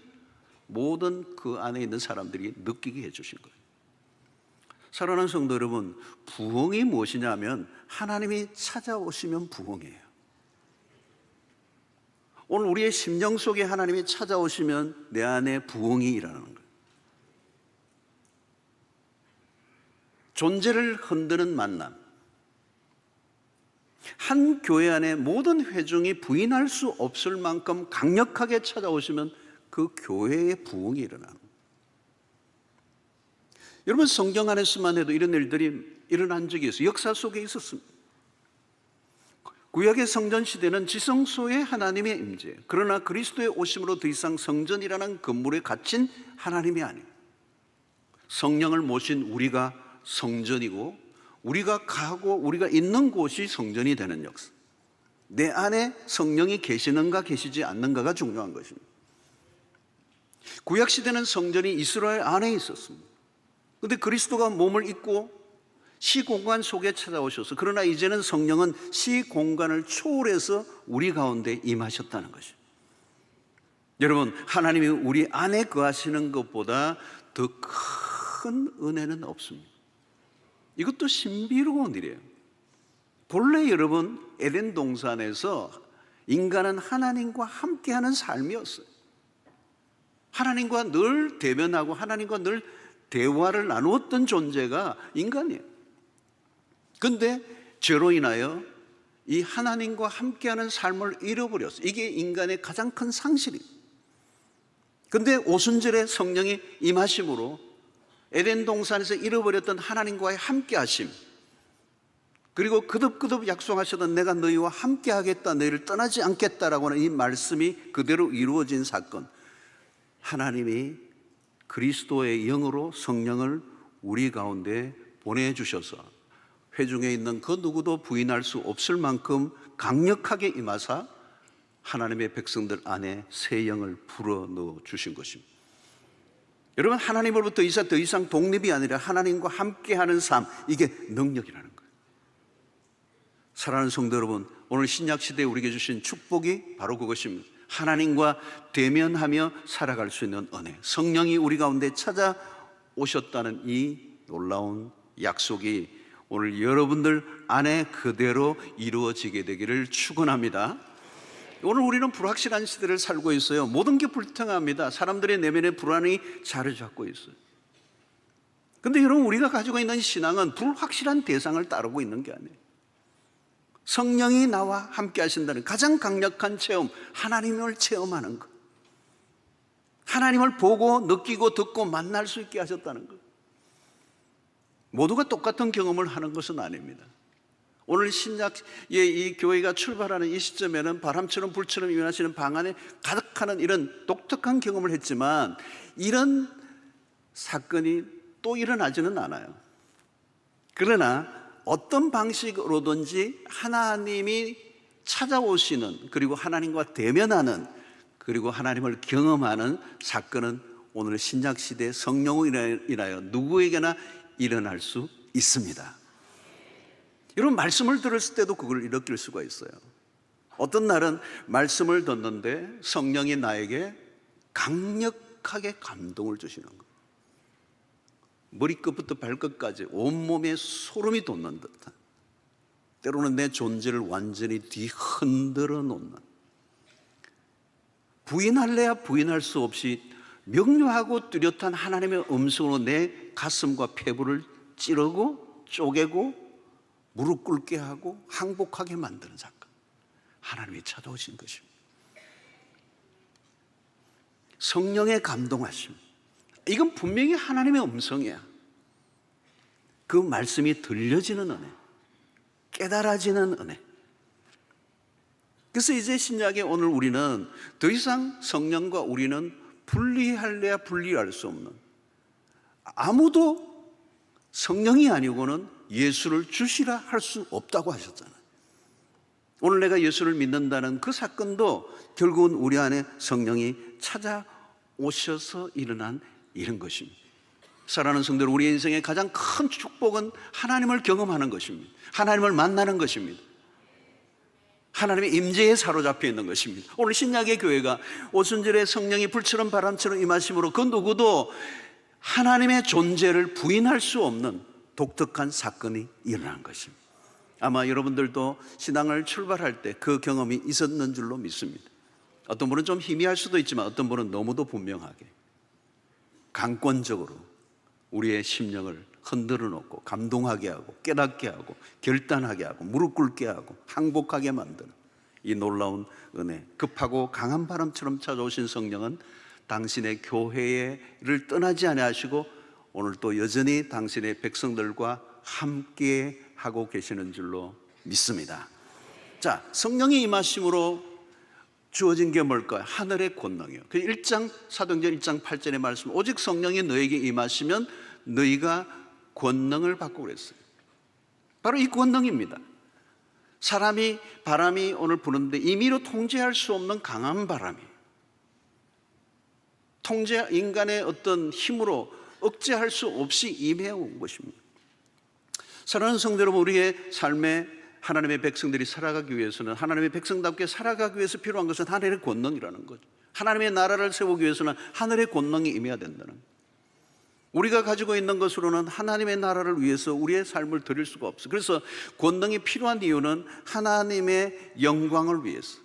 모든 그 안에 있는 사람들이 느끼게 해주신 거예요. 사랑하는 성도 여러분, 부흥이 무엇이냐면 하나님이 찾아오시면 부흥이에요. 오늘 우리의 심령 속에 하나님이 찾아오시면 내 안에 부흥이 일어나는 거예요. 존재를 흔드는 만남. 한 교회 안에 모든 회중이 부인할 수 없을 만큼 강력하게 찾아오시면 그 교회의 부흥이 일어나는 거예요. 여러분, 성경 안에서만 해도 이런 일들이 일어난 적이 있어요. 역사 속에 있었습니다. 구약의 성전 시대는 지성소의 하나님의 임재, 그러나 그리스도의 오심으로 더 이상 성전이라는 건물에 갇힌 하나님이 아니에요. 성령을 모신 우리가 성전이고, 우리가 가고 우리가 있는 곳이 성전이 되는 역사. 내 안에 성령이 계시는가 계시지 않는가가 중요한 것입니다. 구약 시대는 성전이 이스라엘 안에 있었습니다. 그런데 그리스도가 몸을 입고 시공간 속에 찾아오셔서, 그러나 이제는 성령은 시공간을 초월해서 우리 가운데 임하셨다는 것이죠. 여러분, 하나님이 우리 안에 거하시는 것보다 더 큰 은혜는 없습니다. 이것도 신비로운 일이에요. 본래 여러분, 에덴 동산에서 인간은 하나님과 함께하는 삶이었어요. 하나님과 늘 대면하고 하나님과 늘 대화를 나누었던 존재가 인간이에요. 근데 죄로 인하여 이 하나님과 함께하는 삶을 잃어버렸어요. 이게 인간의 가장 큰 상실이에요. 근데 오순절에 성령이 임하심으로 에덴 동산에서 잃어버렸던 하나님과의 함께하심, 그리고 거듭거듭 약속하셨던 내가 너희와 함께하겠다, 너희를 떠나지 않겠다라고 하는 이 말씀이 그대로 이루어진 사건. 하나님이 그리스도의 영으로 성령을 우리 가운데 보내주셔서 회중에 있는 그 누구도 부인할 수 없을 만큼 강력하게 임하사 하나님의 백성들 안에 새 영을 불어넣어 주신 것입니다. 여러분, 하나님으로부터 더 이상 독립이 아니라 하나님과 함께하는 삶, 이게 능력이라는 거예요. 사랑하는 성도 여러분, 오늘 신약시대에 우리에게 주신 축복이 바로 그것입니다. 하나님과 대면하며 살아갈 수 있는 은혜, 성령이 우리 가운데 찾아오셨다는 이 놀라운 약속이 오늘 여러분들 안에 그대로 이루어지게 되기를 축원합니다. 오늘 우리는 불확실한 시대를 살고 있어요. 모든 게 불평합니다. 사람들의 내면의 불안이 자리 잡고 있어요. 근데 여러분, 우리가 가지고 있는 신앙은 불확실한 대상을 따르고 있는 게 아니에요. 성령이 나와 함께 하신다는 가장 강력한 체험, 하나님을 체험하는 것, 하나님을 보고 느끼고 듣고 만날 수 있게 하셨다는 것. 모두가 똑같은 경험을 하는 것은 아닙니다. 오늘 신약의 이 교회가 출발하는 이 시점에는 바람처럼 불처럼 임하시는 방 안에 가득하는 이런 독특한 경험을 했지만, 이런 사건이 또 일어나지는 않아요. 그러나 어떤 방식으로든지 하나님이 찾아오시는, 그리고 하나님과 대면하는, 그리고 하나님을 경험하는 사건은 오늘 신약시대 성령으로 인하여 누구에게나 일어날 수 있습니다. 여러분, 말씀을 들었을 때도 그걸 느낄 수가 있어요. 어떤 날은 말씀을 듣는데 성령이 나에게 강력하게 감동을 주시는 거예요. 머리끝부터 발끝까지 온몸에 소름이 돋는 듯한, 때로는 내 존재를 완전히 뒤흔들어 놓는, 부인할래야 부인할 수 없이 명료하고 뚜렷한 하나님의 음성으로 내 가슴과 폐부를 찌르고 쪼개고 무릎 꿇게 하고 항복하게 만드는 사건, 하나님이 찾아오신 것입니다. 성령의 감동하심, 이건 분명히 하나님의 음성이야. 그 말씀이 들려지는 은혜, 깨달아지는 은혜. 그래서 이제 신약에 오늘 우리는 더 이상 성령과 우리는 분리할래야 분리할 수 없는, 아무도 성령이 아니고는 예수를 주시라 할 수 없다고 하셨잖아요. 오늘 내가 예수를 믿는다는 그 사건도 결국은 우리 안에 성령이 찾아오셔서 일어난 이런 것입니다. 사랑하는 성도 여러분, 우리 인생의 가장 큰 축복은 하나님을 경험하는 것입니다. 하나님을 만나는 것입니다. 하나님의 임재에 사로잡혀 있는 것입니다. 오늘 신약의 교회가 오순절에 성령이 불처럼 바람처럼 임하심으로 그 누구도 하나님의 존재를 부인할 수 없는 독특한 사건이 일어난 것입니다. 아마 여러분들도 신앙을 출발할 때 그 경험이 있었는 줄로 믿습니다. 어떤 분은 좀 희미할 수도 있지만 어떤 분은 너무도 분명하게 강권적으로 우리의 심령을 흔들어 놓고 감동하게 하고 깨닫게 하고 결단하게 하고 무릎 꿇게 하고 항복하게 만드는 이 놀라운 은혜, 급하고 강한 바람처럼 찾아오신 성령은 당신의 교회를 떠나지 아니하시고 오늘 또 여전히 당신의 백성들과 함께 하고 계시는 줄로 믿습니다. 자, 성령이 임하심으로 주어진 게 뭘까요? 하늘의 권능이요. 그 1장 사도행전 1장 8절의 말씀, 오직 성령이 너에게 임하시면 너희가 권능을 받고 그랬어요. 바로 이 권능입니다. 사람이 바람이 오늘 부는데 임의로 통제할 수 없는 강한 바람이, 인간의 어떤 힘으로 억제할 수 없이 임해온 것입니다. 사랑하는 성도 여러분, 우리의 삶에 하나님의 백성들이 살아가기 위해서는, 하나님의 백성답게 살아가기 위해서 필요한 것은 하늘의 권능이라는 거죠. 하나님의 나라를 세우기 위해서는 하늘의 권능이 임해야 된다는 거예요. 우리가 가지고 있는 것으로는 하나님의 나라를 위해서 우리의 삶을 드릴 수가 없어요. 그래서 권능이 필요한 이유는 하나님의 영광을 위해서,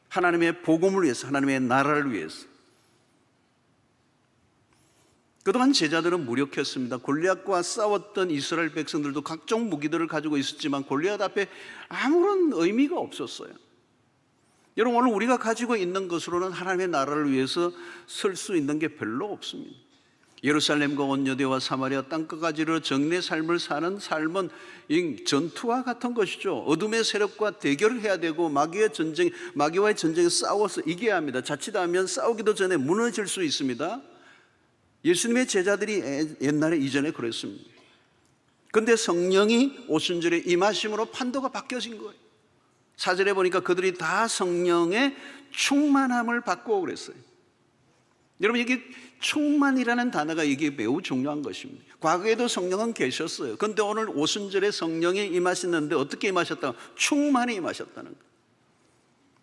하나님의 복음을 위해서, 하나님의 나라를 위해서. 그동안 제자들은 무력했습니다. 골리앗과 싸웠던 이스라엘 백성들도 각종 무기들을 가지고 있었지만 골리앗 앞에 아무런 의미가 없었어요. 여러분, 오늘 우리가 가지고 있는 것으로는 하나님의 나라를 위해서 설 수 있는 게 별로 없습니다. 예루살렘과 온 유대와 사마리아 땅끝까지로 정례 삶을 사는 삶은 전투와 같은 것이죠. 어둠의 세력과 대결을 해야 되고 마귀와의 전쟁에 싸워서 이겨야 합니다. 자칫하면 싸우기도 전에 무너질 수 있습니다. 예수님의 제자들이 옛날에 이전에 그랬습니다. 그런데 성령이 오신 줄에 임하심으로 판도가 바뀌어진 거예요. 4절에 보니까 그들이 다 성령의 충만함을 받고 그랬어요. 여러분, 이게 충만이라는 단어가 이게 매우 중요한 것입니다. 과거에도 성령은 계셨어요. 그런데 오늘 오순절에 성령이 임하셨는데 어떻게 임하셨다? 충만히 임하셨다는 거예요.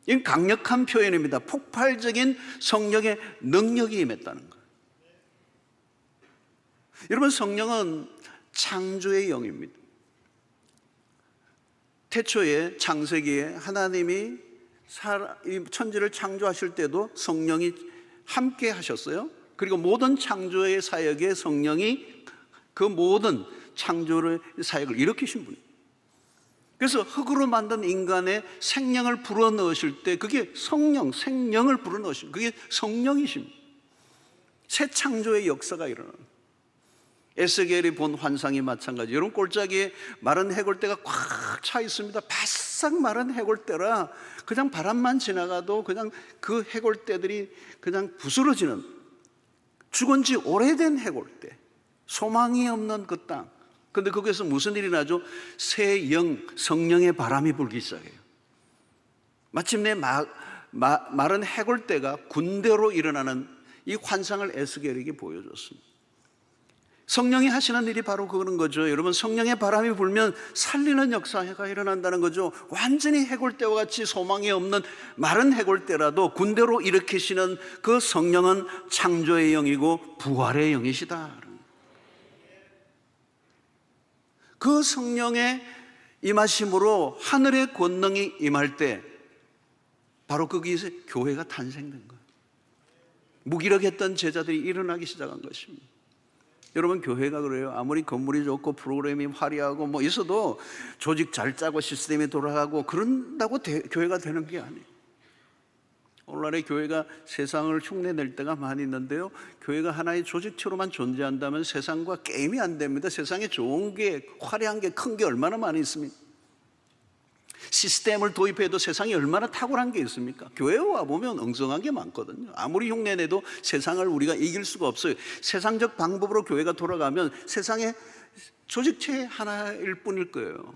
이건 강력한 표현입니다. 폭발적인 성령의 능력이 임했다는 거예요. 여러분, 성령은 창조의 영입니다. 태초에 창세기에 하나님이 천지를 창조하실 때도 성령이 함께 하셨어요. 그리고 모든 창조의 사역에 성령이 그 모든 창조의 사역을 일으키신 분이에요. 그래서 흙으로 만든 인간의 생명을 불어넣으실 때 그게 생명을 불어넣으신 그게 성령이십니다. 새 창조의 역사가 일어나는. 에스겔이 본 환상이 마찬가지. 여러분, 골짜기에 마른 해골대가 꽉 차 있습니다. 바싹 마른 해골대라 그냥 바람만 지나가도 그냥 그 해골대들이 그냥 부스러지는, 죽은 지 오래된 해골대, 소망이 없는 그 땅. 근데 거기에서 무슨 일이 나죠? 새 성령의 바람이 불기 시작해요. 마침내 마른 해골대가 군대로 일어나는 이 환상을 에스겔에게 보여줬습니다. 성령이 하시는 일이 바로 그런 거죠. 여러분, 성령의 바람이 불면 살리는 역사가 일어난다는 거죠. 완전히 해골대와 같이 소망이 없는 마른 해골대라도 군대로 일으키시는 그 성령은 창조의 영이고 부활의 영이시다. 그 성령의 임하심으로 하늘의 권능이 임할 때 바로 거기서 교회가 탄생된 거예요. 무기력했던 제자들이 일어나기 시작한 것입니다. 여러분, 교회가 그래요. 아무리 건물이 좋고 프로그램이 화려하고 뭐 있어도 조직 잘 짜고 시스템이 돌아가고 그런다고 교회가 되는 게 아니에요. 오늘날의 교회가 세상을 흉내낼 때가 많이 있는데요, 교회가 하나의 조직체로만 존재한다면 세상과 게임이 안 됩니다. 세상에 좋은 게, 화려한 게, 큰 게 얼마나 많이 있습니까? 시스템을 도입해도 세상에 얼마나 탁월한 게 있습니까? 교회에 와보면 엉성한 게 많거든요. 아무리 흉내내도 세상을 우리가 이길 수가 없어요. 세상적 방법으로 교회가 돌아가면 세상의 조직체 하나일 뿐일 거예요.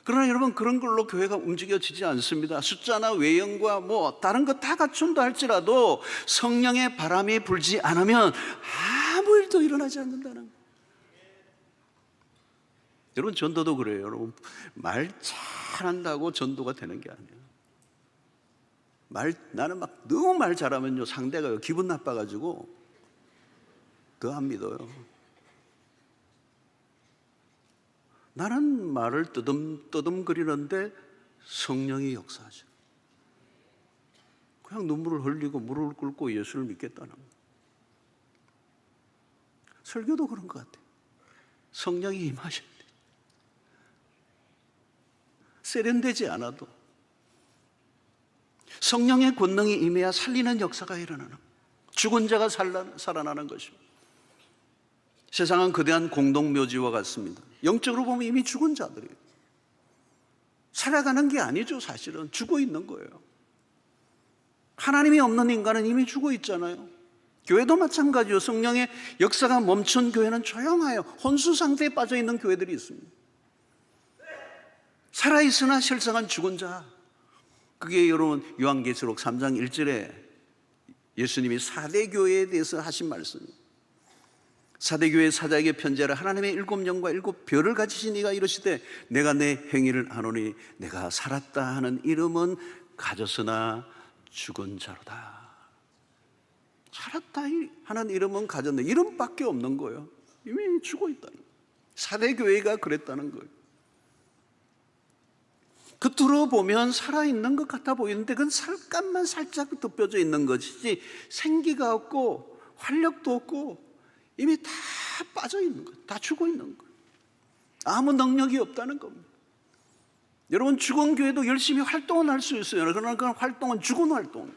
그러나 여러분, 그런 걸로 교회가 움직여지지 않습니다. 숫자나 외형과 뭐 다른 거 다 갖춘다 할지라도 성령의 바람이 불지 않으면 아무 일도 일어나지 않는다는 거예요. 여러분, 전도도 그래요. 여러분, 말 잘한다고 전도가 되는 게 아니에요. 나는 막 너무 말 잘하면요, 상대가 기분 나빠가지고 더 안 믿어요. 나는 말을 떠듬거리는데 성령이 역사하죠. 그냥 눈물을 흘리고 무릎을 꿇고 예수를 믿겠다는 거예요. 설교도 그런 것 같아요. 성령이 임하셔야 돼요. 세련되지 않아도 성령의 권능이 임해야 살리는 역사가 일어나는 거예요. 죽은 자가 살아나는 것입니다. 세상은 거대한 공동묘지와 같습니다. 영적으로 보면 이미 죽은 자들이에요. 살아가는 게 아니죠. 사실은 죽어 있는 거예요. 하나님이 없는 인간은 이미 죽어 있잖아요. 교회도 마찬가지요. 성령의 역사가 멈춘 교회는 조용해요. 혼수 상태에 빠져 있는 교회들이 있습니다. 살아있으나 실상은 죽은 자. 그게 여러분 요한계시록 3장 1절에 예수님이 4대 교회에 대해서 하신 말씀입니다. 4대 교회 사자에게 편지하라. 하나님의 7영과 7별을 가지신 이가 이르시되 내가 내 행위를 아노니 내가 살았다 하는 이름은 가졌으나 죽은 자로다. 살았다 하는 이름은 가졌네. 이름밖에 없는 거예요. 이미 죽어 있다는 거예요. 4대 교회가 그랬다는 거예요. 겉으로 보면 살아있는 것 같아 보이는데 그건 살감만 살짝 덮여져 있는 것이지 생기가 없고 활력도 없고 이미 다 빠져 있는 거예요. 다 죽어 있는 거예요. 아무 능력이 없다는 겁니다. 여러분, 죽은 교회도 열심히 활동은 할 수 있어요. 그러나 그 활동은 죽은 활동,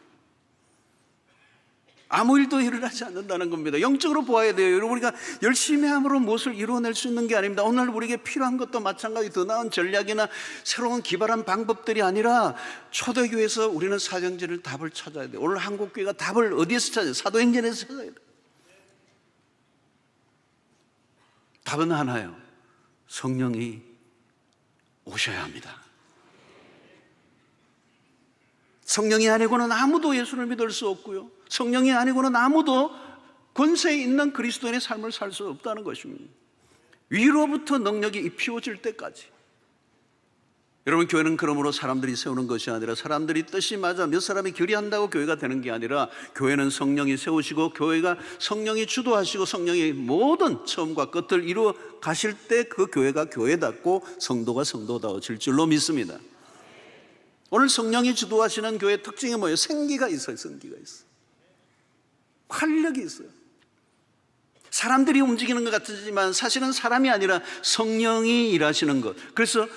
아무 일도 일어나지 않는다는 겁니다. 영적으로 보아야 돼요. 여러분, 우리가 열심히 함으로 무엇을 이루어낼 수 있는 게 아닙니다. 오늘 우리에게 필요한 것도 마찬가지, 더 나은 전략이나 새로운 기발한 방법들이 아니라 초대교회에서 우리는 사정제를 답을 찾아야 돼요. 오늘 한국교회가 답을 어디에서 찾아야 돼요? 사도행전에서 찾아야 돼요. 답은 하나예요. 성령이 오셔야 합니다. 성령이 아니고는 아무도 예수를 믿을 수 없고요, 성령이 아니고는 아무도 권세 있는 그리스도인의 삶을 살 수 없다는 것입니다. 위로부터 능력이 입히워질 때까지. 여러분, 교회는 그러므로 사람들이 세우는 것이 아니라, 사람들이 뜻이 맞아 몇 사람이 결의한다고 교회가 되는 게 아니라, 교회는 성령이 세우시고 교회가 성령이 주도하시고 성령이 모든 처음과 끝을 이루어 가실 때 그 교회가 교회답고 성도가 성도다워질 줄로 믿습니다. 오늘 성령이 주도하시는 교회의 특징이 뭐예요? 생기가 있어요. 생기가 있어요. 활력이 있어요. 사람들이 움직이는 것 같지만 사실은 사람이 아니라 성령이 일하시는 것. 그래서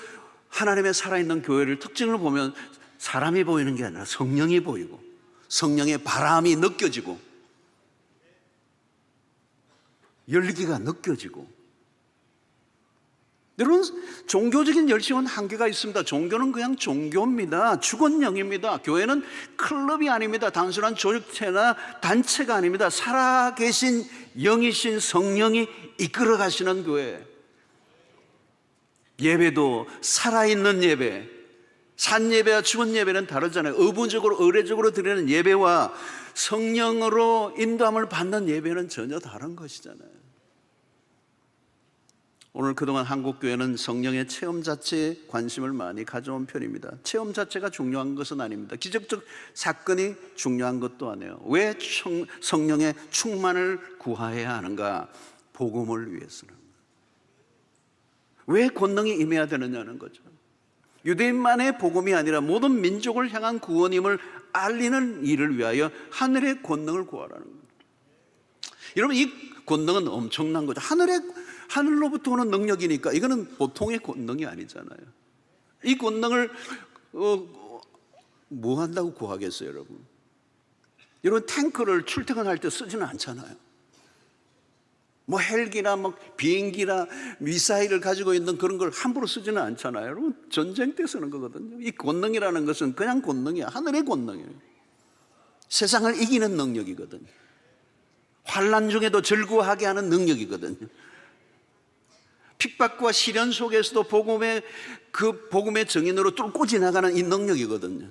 하나님의 살아있는 교회를 특징을 보면 사람이 보이는 게 아니라 성령이 보이고, 성령의 바람이 느껴지고, 열기가 느껴지고. 여러분, 종교적인 열심은 한계가 있습니다. 종교는 그냥 종교입니다. 죽은 영입니다. 교회는 클럽이 아닙니다. 단순한 조직체나 단체가 아닙니다. 살아계신 영이신 성령이 이끌어 가시는 교회. 예배도 살아있는 예배, 산 예배와 죽은 예배는 다르잖아요. 의무적으로 의례적으로 드리는 예배와 성령으로 인도함을 받는 예배는 전혀 다른 것이잖아요. 오늘 그동안 한국교회는 성령의 체험 자체에 관심을 많이 가져온 편입니다. 체험 자체가 중요한 것은 아닙니다. 기적적 사건이 중요한 것도 아니에요. 왜 성령의 충만을 구하여야 하는가? 복음을 위해서는. 왜 권능이 임해야 되느냐는 거죠. 유대인만의 복음이 아니라 모든 민족을 향한 구원임을 알리는 일을 위하여 하늘의 권능을 구하라는 거예요. 여러분, 이 권능은 엄청난 거죠. 하늘로부터 오는 능력이니까 이거는 보통의 권능이 아니잖아요. 이 권능을 뭐 한다고 구하겠어요, 여러분? 여러분, 탱크를 출퇴근할 때 쓰지는 않잖아요. 뭐 헬기나 뭐 비행기나 미사일을 가지고 있는 그런 걸 함부로 쓰지는 않잖아요. 여러분, 전쟁 때 쓰는 거거든요. 이 권능이라는 것은 그냥 권능이야. 하늘의 권능이에요. 세상을 이기는 능력이거든요. 환난 중에도 즐거워하게 하는 능력이거든요. 핍박과 시련 속에서도 복음의 증인으로 뚫고 지나가는 이 능력이거든요.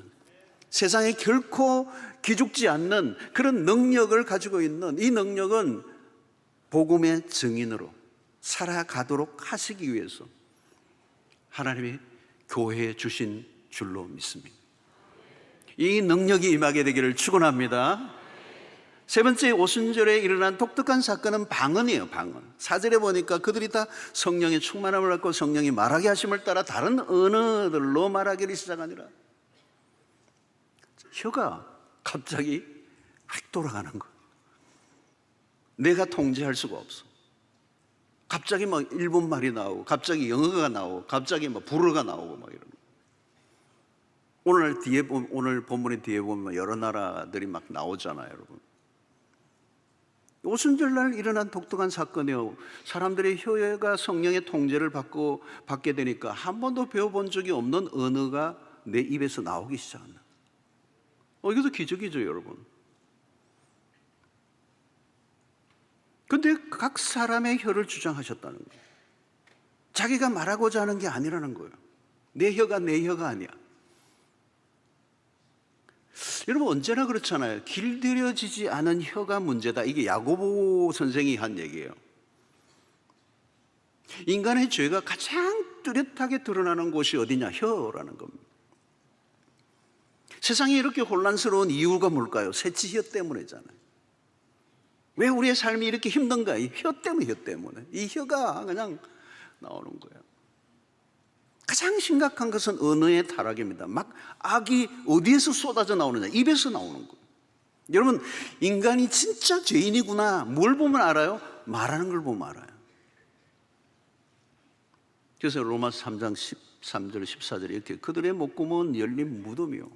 세상에 결코 기죽지 않는 그런 능력을 가지고 있는 이 능력은 복음의 증인으로 살아가도록 하시기 위해서 하나님이 교회에 주신 줄로 믿습니다. 이 능력이 임하게 되기를 축원합니다. 세 번째, 오순절에 일어난 독특한 사건은 방언이에요. 방언. 4절에 보니까 그들이 다 성령의 충만함을 받고 성령이 말하게 하심을 따라 다른 언어들로 말하기를 시작하니라. 혀가 갑자기 휙 돌아가는 거예요. 내가 통제할 수가 없어. 갑자기 막 일본말이 나오고, 갑자기 영어가 나오고, 갑자기 막 불어가 나오고 막 이런. 오늘 본문의 뒤에 보면 여러 나라들이 막 나오잖아요, 여러분. 오순절날 일어난 독특한 사건이에요. 사람들의 혀가 성령의 통제를 받게 되니까 한 번도 배워본 적이 없는 언어가 내 입에서 나오기 시작한다. 이것도 기적이죠, 여러분. 근데 각 사람의 혀를 주장하셨다는 거예요. 자기가 말하고자 하는 게 아니라는 거예요. 내 혀가 아니야. 여러분, 언제나 그렇잖아요. 길들여지지 않은 혀가 문제다. 이게 야고보 선생이 한 얘기예요. 인간의 죄가 가장 뚜렷하게 드러나는 곳이 어디냐? 혀라는 겁니다. 세상이 이렇게 혼란스러운 이유가 뭘까요? 새치혀 때문이잖아요. 왜 우리의 삶이 이렇게 힘든가? 이 혀 때문에. 이 혀가 그냥 나오는 거예요. 가장 심각한 것은 언어의 타락입니다. 막 악이 어디에서 쏟아져 나오느냐? 입에서 나오는 거예요. 여러분, 인간이 진짜 죄인이구나. 뭘 보면 알아요? 말하는 걸 보면 알아요. 그래서 로마서 3장 13절 14절에 이렇게 그들의 목구멍은 열린 무덤이요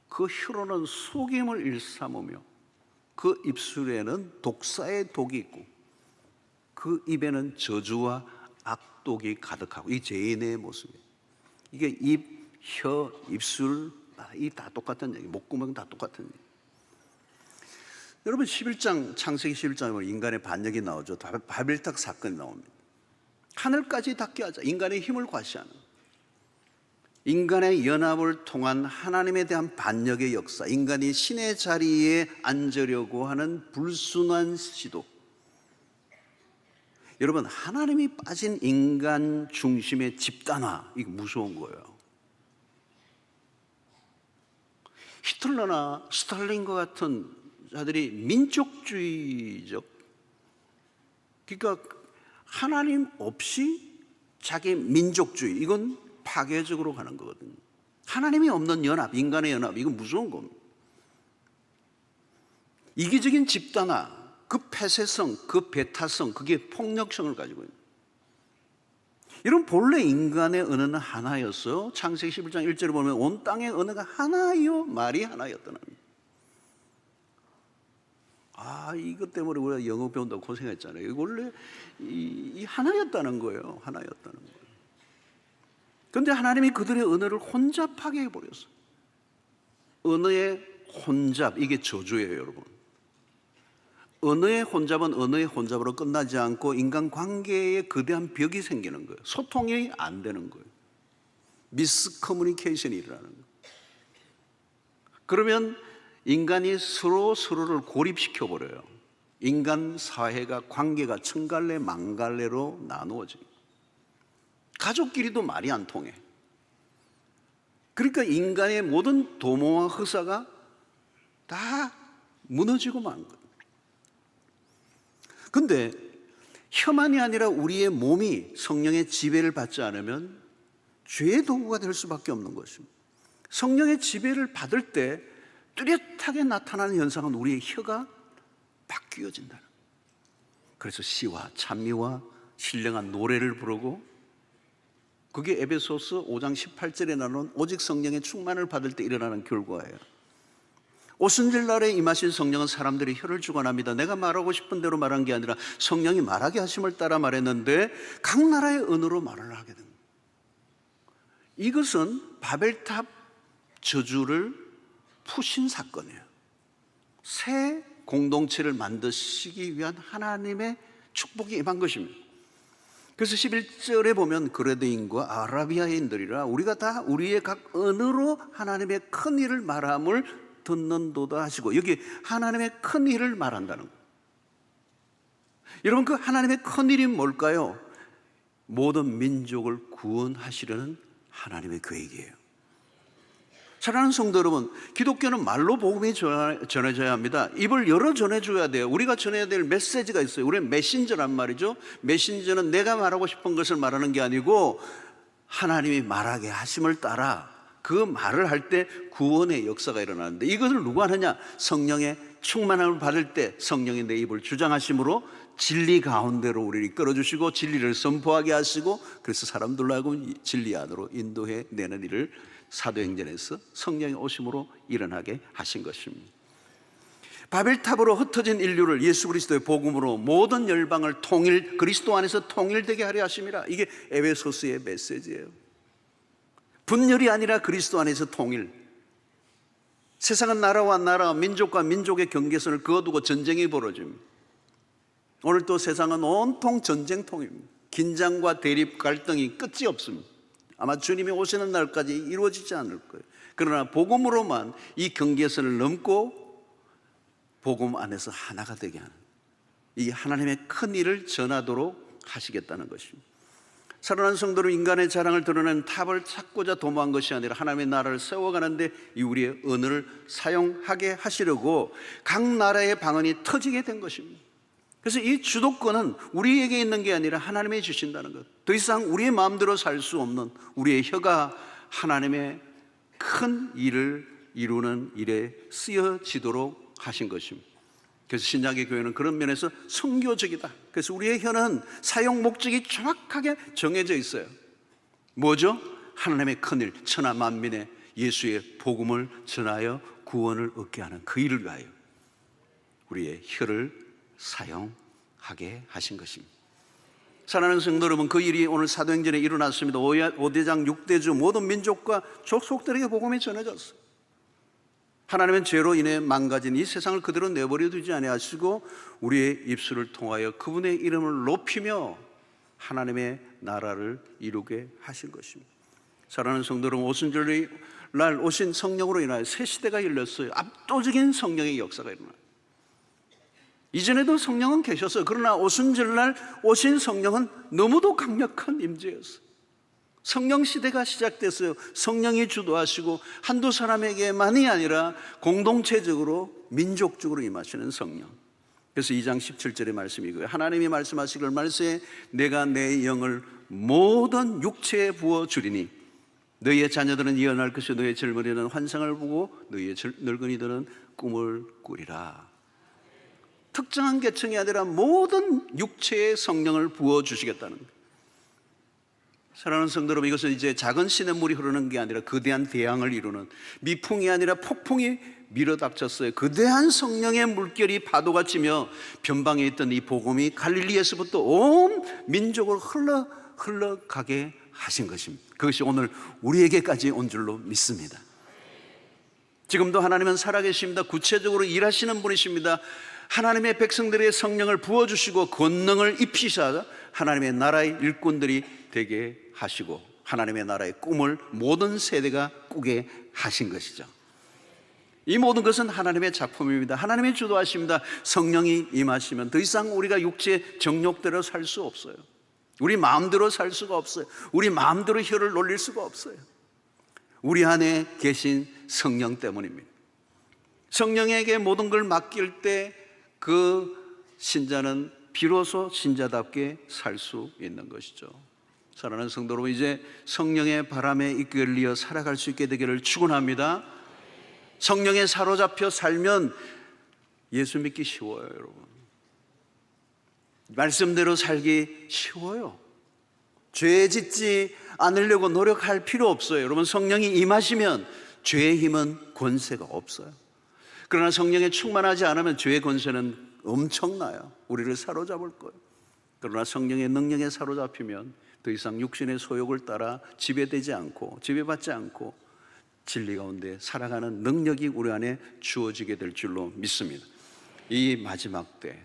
그 혀로는 속임을 일삼으며 그 입술에는 독사의 독이 있고 그 입에는 저주와 악독이 가득하고 이 죄인의 모습이에요. 이게 입, 혀, 입술 이 다 똑같은 얘기, 목구멍 다 똑같은 얘기. 여러분 11장 창세기 11장에 보면 인간의 반역이 나오죠. 바벨탑 사건이 나옵니다. 하늘까지 닿게 하자. 인간의 힘을 과시하는 인간의 연합을 통한 하나님에 대한 반역의 역사, 인간이 신의 자리에 앉으려고 하는 불순한 시도. 여러분 하나님이 빠진 인간 중심의 집단화, 이거 무서운 거예요. 히틀러나 스탈린과 같은 자들이 민족주의적, 그러니까 하나님 없이 자기 민족주의, 이건 파괴적으로 가는 거거든요. 하나님이 없는 연합, 인간의 연합, 이건 무서운 겁니다. 이기적인 집단화, 그 폐쇄성, 그 배타성, 그게 폭력성을 가지고 있는. 이런 본래 인간의 언어는 하나였어. 창세기 11장 1절에 보면 온 땅의 언어가 하나요, 말이 하나였더라. 이것 때문에 우리가 영어 배운다고 고생했잖아요. 이거 원래 이 하나였다는 거예요. 하나였다는 거예요. 그런데 하나님이 그들의 언어를 혼잡하게 해버렸어요. 언어의 혼잡, 이게 저주예요, 여러분. 언어의 혼잡은 언어의 혼잡으로 끝나지 않고 인간관계에 거대한 벽이 생기는 거예요. 소통이 안 되는 거예요. 미스커뮤니케이션이 일어나는 거예요. 그러면 인간이 서로를 고립시켜버려요. 인간 사회가, 관계가 천갈래 만갈래로 나누어져요. 가족끼리도 말이 안 통해. 그러니까 인간의 모든 도모와 허사가 다 무너지고 만 거예요. 근데 혀만이 아니라 우리의 몸이 성령의 지배를 받지 않으면 죄의 도구가 될 수밖에 없는 것입니다. 성령의 지배를 받을 때 뚜렷하게 나타나는 현상은 우리의 혀가 바뀌어진다는 거예요. 그래서 시와 찬미와 신령한 노래를 부르고, 그게 에베소서 5장 18절에 나오는 오직 성령의 충만을 받을 때 일어나는 결과예요. 오순절날에 임하신 성령은 사람들이 혀를 주관합니다. 내가 말하고 싶은 대로 말한 게 아니라 성령이 말하게 하심을 따라 말했는데 각 나라의 언어로 말을 하게 됩니다. 이것은 바벨탑 저주를 푸신 사건이에요. 새 공동체를 만드시기 위한 하나님의 축복이 임한 것입니다. 그래서 11절에 보면 그레드인과 아라비아인들이라 우리가 다 우리의 각 언어로 하나님의 큰 일을 말함을 듣는도다 하시고, 여기 하나님의 큰 일을 말한다는 거예요. 여러분 그 하나님의 큰 일이 뭘까요? 모든 민족을 구원하시려는 하나님의 계획이에요. 사랑하는 성도 여러분, 기독교는 말로 복음이 전해져야 합니다. 입을 열어 전해줘야 돼요. 우리가 전해야 될 메시지가 있어요. 우리는 메신저란 말이죠. 메신저는 내가 말하고 싶은 것을 말하는 게 아니고 하나님이 말하게 하심을 따라 그 말을 할 때 구원의 역사가 일어나는데, 이것을 누가 하느냐? 성령의 충만함을 받을 때 성령이 내 입을 주장하심으로 진리 가운데로 우리를 이끌어주시고 진리를 선포하게 하시고, 그래서 사람들로 하여금 진리 안으로 인도해 내는 일을 사도행전에서 성령의 오심으로 일어나게 하신 것입니다. 바벨탑으로 흩어진 인류를 예수 그리스도의 복음으로 모든 열방을 그리스도 안에서 통일되게 하려 하심이라. 이게 에베소서의 메시지예요. 분열이 아니라 그리스도 안에서 통일. 세상은 나라와 나라, 민족과 민족의 경계선을 그어두고 전쟁이 벌어집니다. 오늘 또 세상은 온통 전쟁통입니다. 긴장과 대립, 갈등이 끝이 없습니다. 아마 주님이 오시는 날까지 이루어지지 않을 거예요. 그러나 복음으로만 이 경계선을 넘고 복음 안에서 하나가 되게 하는, 이 하나님의 큰 일을 전하도록 하시겠다는 것입니다. 사랑하는 성도는 인간의 자랑을 드러내는 탑을 찾고자 도모한 것이 아니라 하나님의 나라를 세워가는데 이 우리의 언어를 사용하게 하시려고 각 나라의 방언이 터지게 된 것입니다. 그래서 이 주도권은 우리에게 있는 게 아니라 하나님이 주신다는 것. 더 이상 우리의 마음대로 살 수 없는 우리의 혀가 하나님의 큰 일을 이루는 일에 쓰여지도록 하신 것입니다. 그래서 신약의 교회는 그런 면에서 선교적이다. 그래서 우리의 혀는 사용 목적이 정확하게 정해져 있어요. 뭐죠? 하나님의 큰일, 천하 만민에 예수의 복음을 전하여 구원을 얻게 하는 그 일을 위하여 우리의 혀를 사용하게 하신 것입니다. 사랑하는 성도 여러분, 그 일이 오늘 사도행전에 일어났습니다. 5대장 6대주 모든 민족과 족속들에게 복음이 전해졌어요. 하나님은 죄로 인해 망가진 이 세상을 그대로 내버려 두지 아니하시고 우리의 입술을 통하여 그분의 이름을 높이며 하나님의 나라를 이루게 하신 것입니다. 사랑하는 성도 여러분, 오순절의 날 오신 성령으로 인하여 새 시대가 열렸어요. 압도적인 성령의 역사가 일어나요. 이전에도 성령은 계셨어요. 그러나 오순절날 오신 성령은 너무도 강력한 임재였어요. 성령 시대가 시작됐어요. 성령이 주도하시고 한두 사람에게만이 아니라 공동체적으로 민족적으로 임하시는 성령. 그래서 2장 17절의 말씀이고요. 하나님이 말씀하시길 말세에 내가 내 영을 모든 육체에 부어주리니 너희의 자녀들은 예언할 것이요 너희의 젊은이들은 환상을 보고 너희의 늙은이들은 꿈을 꾸리라. 특정한 계층이 아니라 모든 육체의 성령을 부어주시겠다는 거예요. 사랑하는 성도 여러분, 이것은 이제 작은 시냇물이 흐르는 게 아니라 거대한 대양을 이루는, 미풍이 아니라 폭풍이 밀어닥쳤어요. 거대한 성령의 물결이 파도가 치며 변방에 있던 이 복음이 갈릴리에서부터 온 민족을 흘러가게 하신 것입니다. 그것이 오늘 우리에게까지 온 줄로 믿습니다. 지금도 하나님은 살아계십니다. 구체적으로 일하시는 분이십니다. 하나님의 백성들의 성령을 부어주시고 권능을 입히사 하나님의 나라의 일꾼들이 되게 하시고 하나님의 나라의 꿈을 모든 세대가 꾸게 하신 것이죠. 이 모든 것은 하나님의 작품입니다. 하나님의 주도하십니다. 성령이 임하시면 더 이상 우리가 육체 정욕대로 살 수 없어요. 우리 마음대로 살 수가 없어요. 우리 마음대로 혀를 놀릴 수가 없어요. 우리 안에 계신 성령 때문입니다. 성령에게 모든 걸 맡길 때 그 신자는 비로소 신자답게 살 수 있는 것이죠. 사랑하는 성도 여러분, 이제 성령의 바람에 이끌려 살아갈 수 있게 되기를 축원합니다. 성령에 사로잡혀 살면 예수 믿기 쉬워요, 여러분. 말씀대로 살기 쉬워요. 죄 짓지 않으려고 노력할 필요 없어요. 여러분, 성령이 임하시면 죄의 힘은 권세가 없어요. 그러나 성령에 충만하지 않으면 죄의 권세는 엄청나요. 우리를 사로잡을 거예요. 그러나 성령의 능력에 사로잡히면 더 이상 육신의 소욕을 따라 지배되지 않고 지배받지 않고 진리 가운데 살아가는 능력이 우리 안에 주어지게 될 줄로 믿습니다. 이 마지막 때,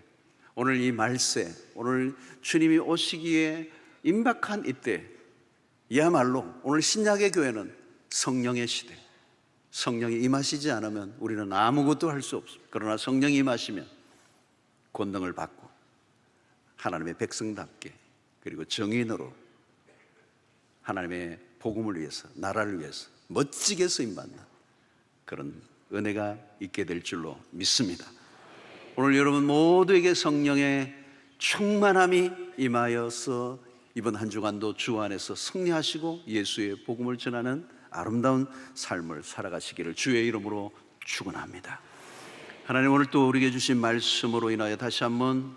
오늘 이 말세, 오늘 주님이 오시기에 임박한 이때, 이야말로 오늘 신약의 교회는 성령의 시대. 성령이 임하시지 않으면 우리는 아무것도 할 수 없습니다. 그러나 성령이 임하시면 권능을 받고 하나님의 백성답게 그리고 정인으로 하나님의 복음을 위해서, 나라를 위해서 멋지게 쓰임받는 그런 은혜가 있게 될 줄로 믿습니다. 오늘 여러분 모두에게 성령의 충만함이 임하여서 이번 한 주간도 주 안에서 승리하시고 예수의 복음을 전하는 아름다운 삶을 살아가시기를 주의 이름으로 축원합니다. 하나님, 오늘 또 우리에게 주신 말씀으로 인하여 다시 한번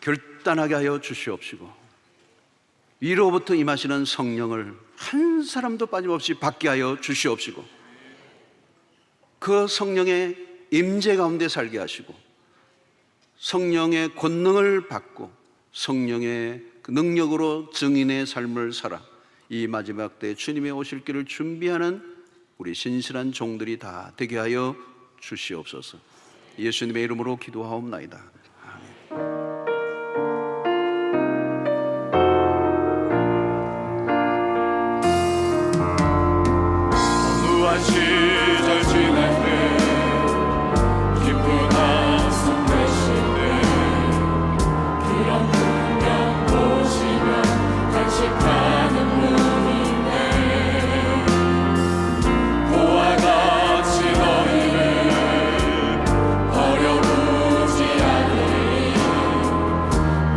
결단하게 하여 주시옵시고 위로부터 임하시는 성령을 한 사람도 빠짐없이 받게 하여 주시옵시고 그 성령의 임재 가운데 살게 하시고 성령의 권능을 받고 성령의 그 능력으로 증인의 삶을 살아 이 마지막 때 주님의 오실 길을 준비하는 우리 신실한 종들이 다 되게 하여 주시옵소서. 예수님의 이름으로 기도하옵나이다. 어두운 시절 지날 때 기쁜 한숨 내쉴 때 그런 풍경 보시면 간직하는 분인데 보아 같이 너희를 버려두지 않으리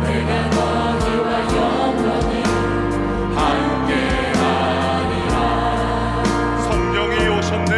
내가 너희와 영원히 함께하리라. 성령이 오셨네.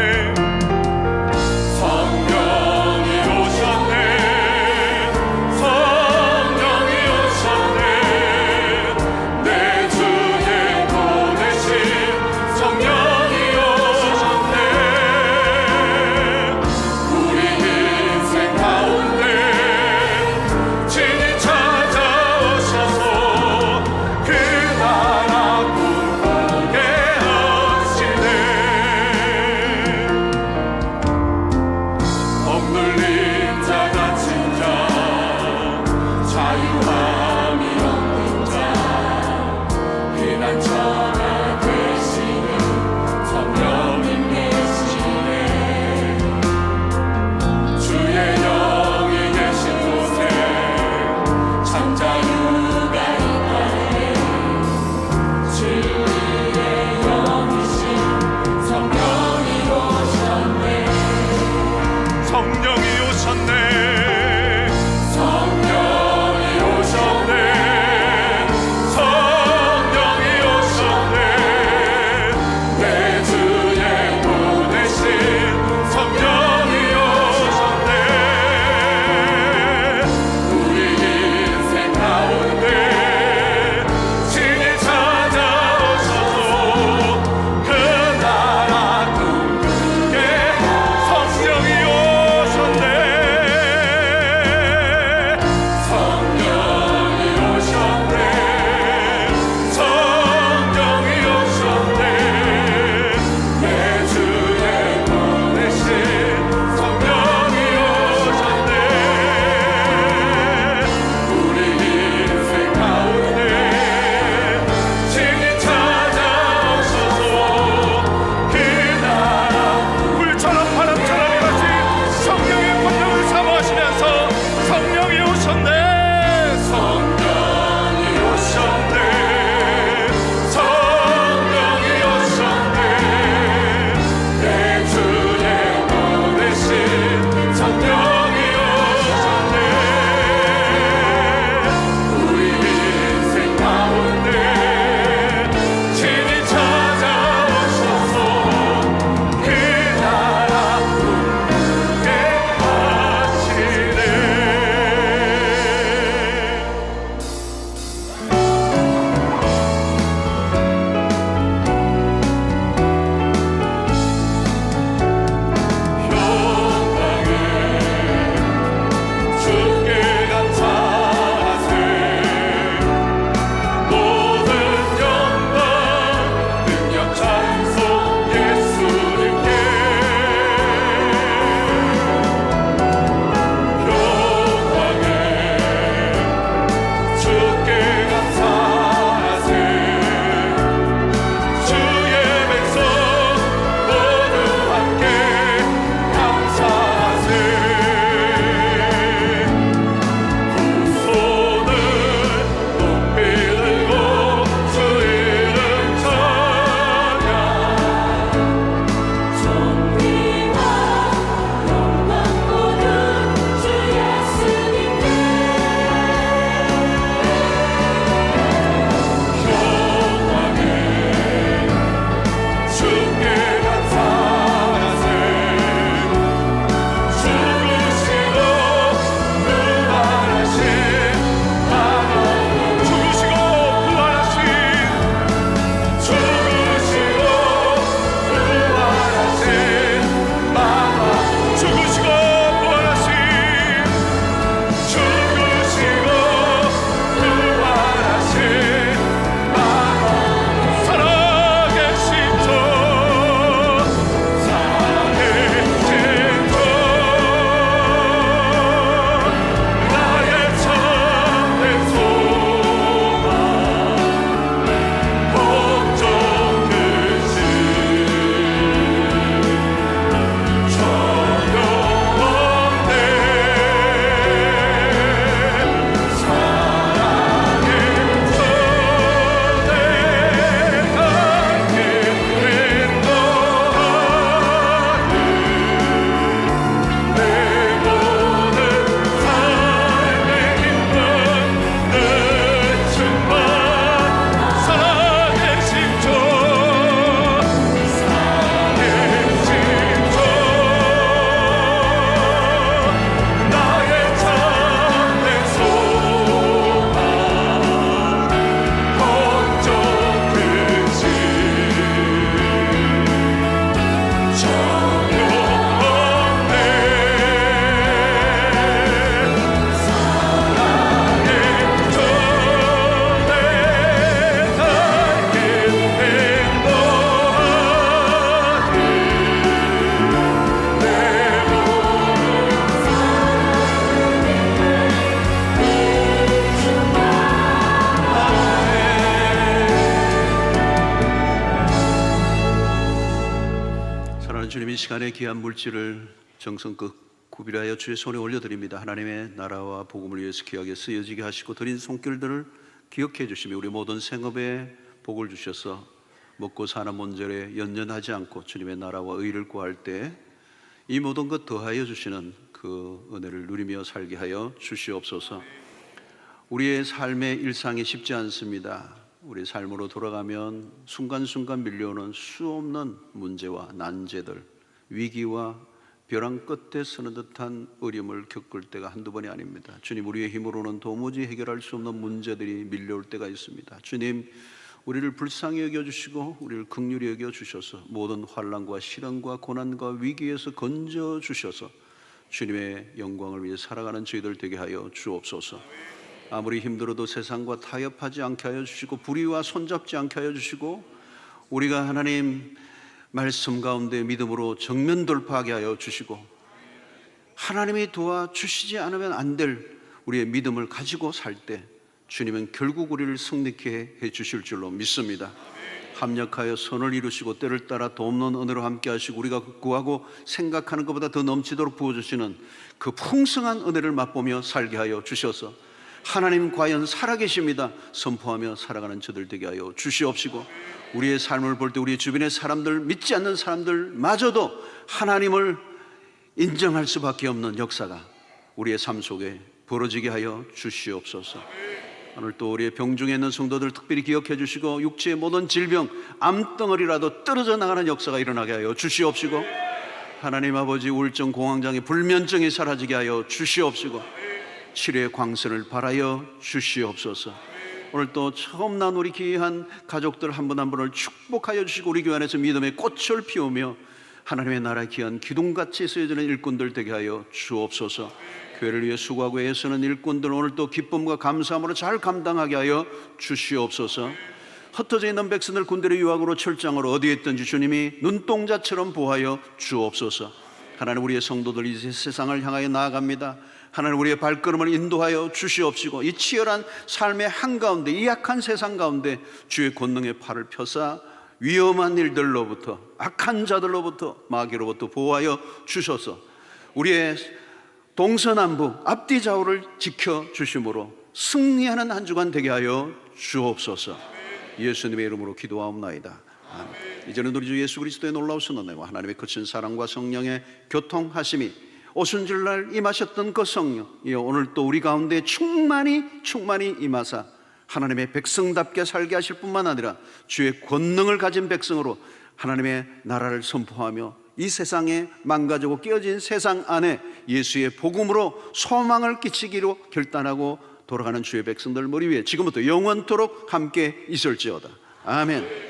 주님, 이 시간에 귀한 물질을 정성껏 구비하여 주의 손에 올려드립니다. 하나님의 나라와 복음을 위해서 귀하게 쓰여지게 하시고 드린 손길들을 기억해 주시며 우리 모든 생업에 복을 주셔서 먹고 사는 문제에 연연하지 않고 주님의 나라와 의를 구할 때 이 모든 것 더하여 주시는 그 은혜를 누리며 살게 하여 주시옵소서. 우리의 삶의 일상이 쉽지 않습니다. 우리 삶으로 돌아가면 순간순간 밀려오는 수없는 문제와 난제들, 위기와 벼랑 끝에 서는 듯한 어려움을 겪을 때가 한두 번이 아닙니다. 주님, 우리의 힘으로는 도무지 해결할 수 없는 문제들이 밀려올 때가 있습니다. 주님, 우리를 불쌍히 여겨주시고 우리를 긍휼히 여겨주셔서 모든 환난과 시련과 고난과 위기에서 건져주셔서 주님의 영광을 위해 살아가는 저희들 되게 하여 주옵소서. 아무리 힘들어도 세상과 타협하지 않게 하여 주시고 불의와 손잡지 않게 하여 주시고 우리가 하나님 말씀 가운데 믿음으로 정면 돌파하게 하여 주시고 하나님이 도와주시지 않으면 안 될 우리의 믿음을 가지고 살 때 주님은 결국 우리를 승리케 해 주실 줄로 믿습니다. 합력하여 선을 이루시고 때를 따라 돕는 은혜로 함께 하시고 우리가 구하고 생각하는 것보다 더 넘치도록 부어주시는 그 풍성한 은혜를 맛보며 살게 하여 주셔서 하나님 과연 살아계십니다 선포하며 살아가는 저들 되게 하여 주시옵시고 우리의 삶을 볼 때 우리 주변의 사람들, 믿지 않는 사람들마저도 하나님을 인정할 수밖에 없는 역사가 우리의 삶 속에 벌어지게 하여 주시옵소서. 오늘 또 우리의 병중에 있는 성도들 특별히 기억해 주시고 육체의 모든 질병, 암덩어리라도 떨어져 나가는 역사가 일어나게 하여 주시옵시고 하나님 아버지 우울증, 공황장애, 불면증이 사라지게 하여 주시옵시고 치료의 광선을 발하여 주시옵소서. 오늘 또 처음 난 우리 귀한 가족들 한 분 한 분을 축복하여 주시고 우리 교회 안에서 믿음의 꽃을 피우며 하나님의 나라의 귀한 기둥같이 쓰여지는 일꾼들 되게 하여 주옵소서. 교회를 위해 수고하고 애쓰는 일꾼들 오늘 또 기쁨과 감사함으로 잘 감당하게 하여 주시옵소서. 흩어져 있는 백성들 군대의 유학으로 철장으로 어디에 있든지 주님이 눈동자처럼 보하여 주옵소서. 하나님, 우리의 성도들 이제 세상을 향하여 나아갑니다. 하나님, 우리의 발걸음을 인도하여 주시옵시고 이 치열한 삶의 한가운데, 이 약한 세상 가운데 주의 권능의 팔을 펴사 위험한 일들로부터, 악한 자들로부터, 마귀로부터 보호하여 주셔서 우리의 동서남북 앞뒤 좌우를 지켜주심으로 승리하는 한 주간 되게 하여 주옵소서. 예수님의 이름으로 기도하옵나이다. 아멘. 이제는 우리 주 예수 그리스도의 놀라우신 은혜와 하나님의 거친 사랑과 성령의 교통하심이 오순절날 임하셨던 그 성령, 오늘 또 우리 가운데 충만히 임하사 하나님의 백성답게 살게 하실 뿐만 아니라 주의 권능을 가진 백성으로 하나님의 나라를 선포하며 이 세상에 망가지고 깨어진 세상 안에 예수의 복음으로 소망을 끼치기로 결단하고 돌아가는 주의 백성들 머리 위에 지금부터 영원토록 함께 있을지어다. 아멘.